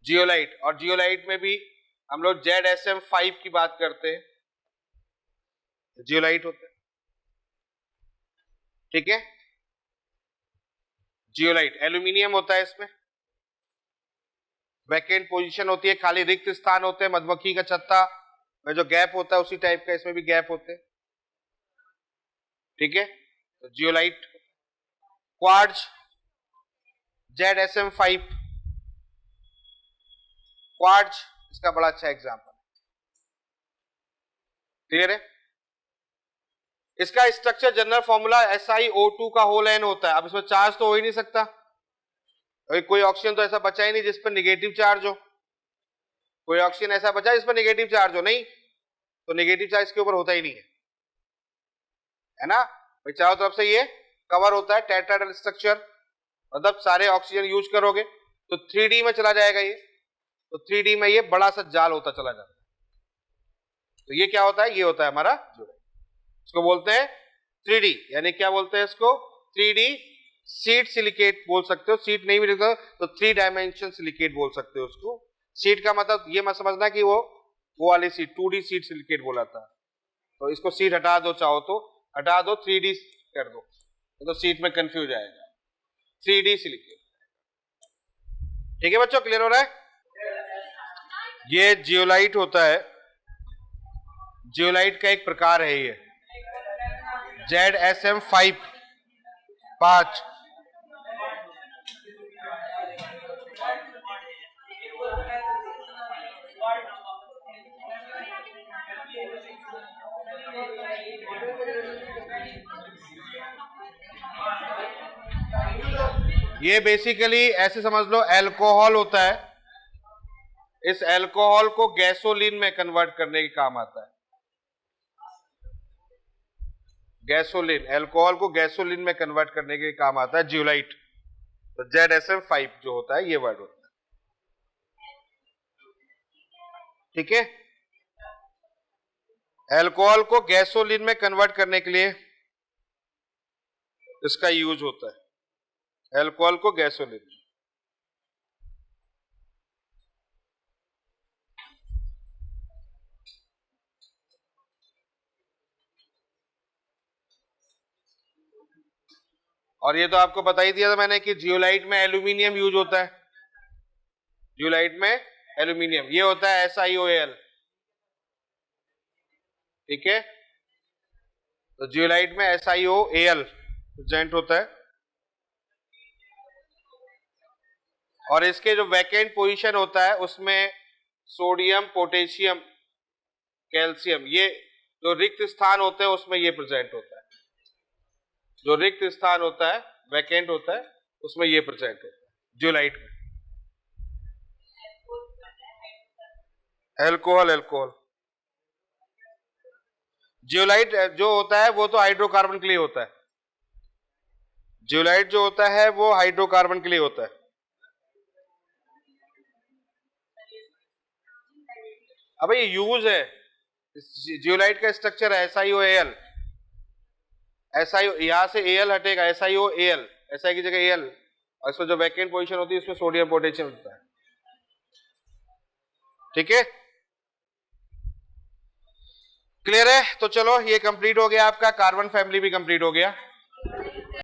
A: जियोलाइट। और जियोलाइट में भी हम लोग ZSM5 की बात करते हैं, जियोलाइट होता है, ठीक है। जियोलाइट एल्यूमिनियम होता है, इसमें वैकेंट पोजीशन होती है, खाली रिक्त स्थान होते हैं, मधुमक्खी का छत्ता में जो गैप होता है उसी टाइप का इसमें भी गैप होते हैं, ठीक है। तो जियोलाइट। क्वार्ट्ज ZSM5, क्वार्ट्ज इसका बड़ा अच्छा एग्जांपल, क्लियर है। इसका स्ट्रक्चर जनरल फॉर्मूला SiO2 का होल N होता है। अब इसमें चार्ज तो हो ही नहीं सकता, कोई ऑक्सीजन तो ऐसा बचा ही नहीं जिस पर निगेटिव चार्ज हो, कोई ऑक्सीजन ऐसा बचा जिस पर निगेटिव चार्ज हो, नहीं, तो निगेटिव चार्ज इसके ऊपर होता ही नहीं है ना भाई। चारों तरफ से ये कवर होता है, टेट्राहेड्रल स्ट्रक्चर, मतलब सारे ऑक्सीजन यूज करोगे तो 3D में चला जाएगा ये, तो 3D में ये बड़ा सा जाल होता चला जाता है। तो ये क्या होता है, ये होता है हमारा जोड़ा, इसको बोलते हैं 3D, यानी क्या बोलते हैं इसको, 3D सीट सिलिकेट बोल सकते हो, सीट नहीं भी लिखते तो 3 डायमेंशन सिलिकेट बोल सकते हो उसको। सीट का मतलब ये मत समझना कि वो वाली सीट 2D सीट सिलिकेट बोला था, तो इसको सीट हटा दो, चाहो तो हटा दो, 3D कर दो, तो सीट में कंफ्यूज आएगा, 3D सिलिकेट, ठीक है बच्चों, क्लियर हो रहा है। ये जियोलाइट होता है, जियोलाइट का एक प्रकार है ये ZSM5 5। ये बेसिकली ऐसे समझ लो अल्कोहल होता है, इस अल्कोहल को गैसोलीन में कन्वर्ट करने के काम आता है, गैसोलीन, अल्कोहल को गैसोलीन में कन्वर्ट करने के काम आता है जियोलाइट। तो ZSM5 जो होता है ये वर्ड होता है, ठीक है। अल्कोहल को गैसोलीन में कन्वर्ट करने के लिए इसका यूज होता है, अल्कोहल को गैसोलीन। और ये तो आपको बता ही दिया था मैंने कि जियोलाइट में एल्यूमिनियम यूज होता है, जियोलाइट में एल्यूमिनियम, ये होता है SiOAl, ठीक है। तो जियोलाइट में SiOAl प्रेजेंट होता है, और इसके जो वैकेंट पोजीशन होता है उसमें सोडियम, पोटेशियम, कैल्शियम, ये जो रिक्त स्थान होते हैं उसमें ये प्रेजेंट होता है, जो रिक्त स्थान होता है वैकेंट होता है उसमें ये प्रेजेंट होता है जियोलाइट में। अल्कोहल, अल्कोहल, जियोलाइट जो होता है वो तो हाइड्रोकार्बन के लिए होता है, जियोलाइट जो होता है वो हाइड्रोकार्बन के लिए होता है। अब ये यूज है, जियोलाइट का स्ट्रक्चर है SiOAl, यहां से Al हटेगा, SiOAl, SI की जगह Al, और इसमें जो वैकेंट पोजीशन होती है उसमें सोडियम, पोटेशियम होता है, ठीक है, क्लियर है। तो चलो ये कंप्लीट हो गया, आपका कार्बन फैमिली भी कंप्लीट हो गया।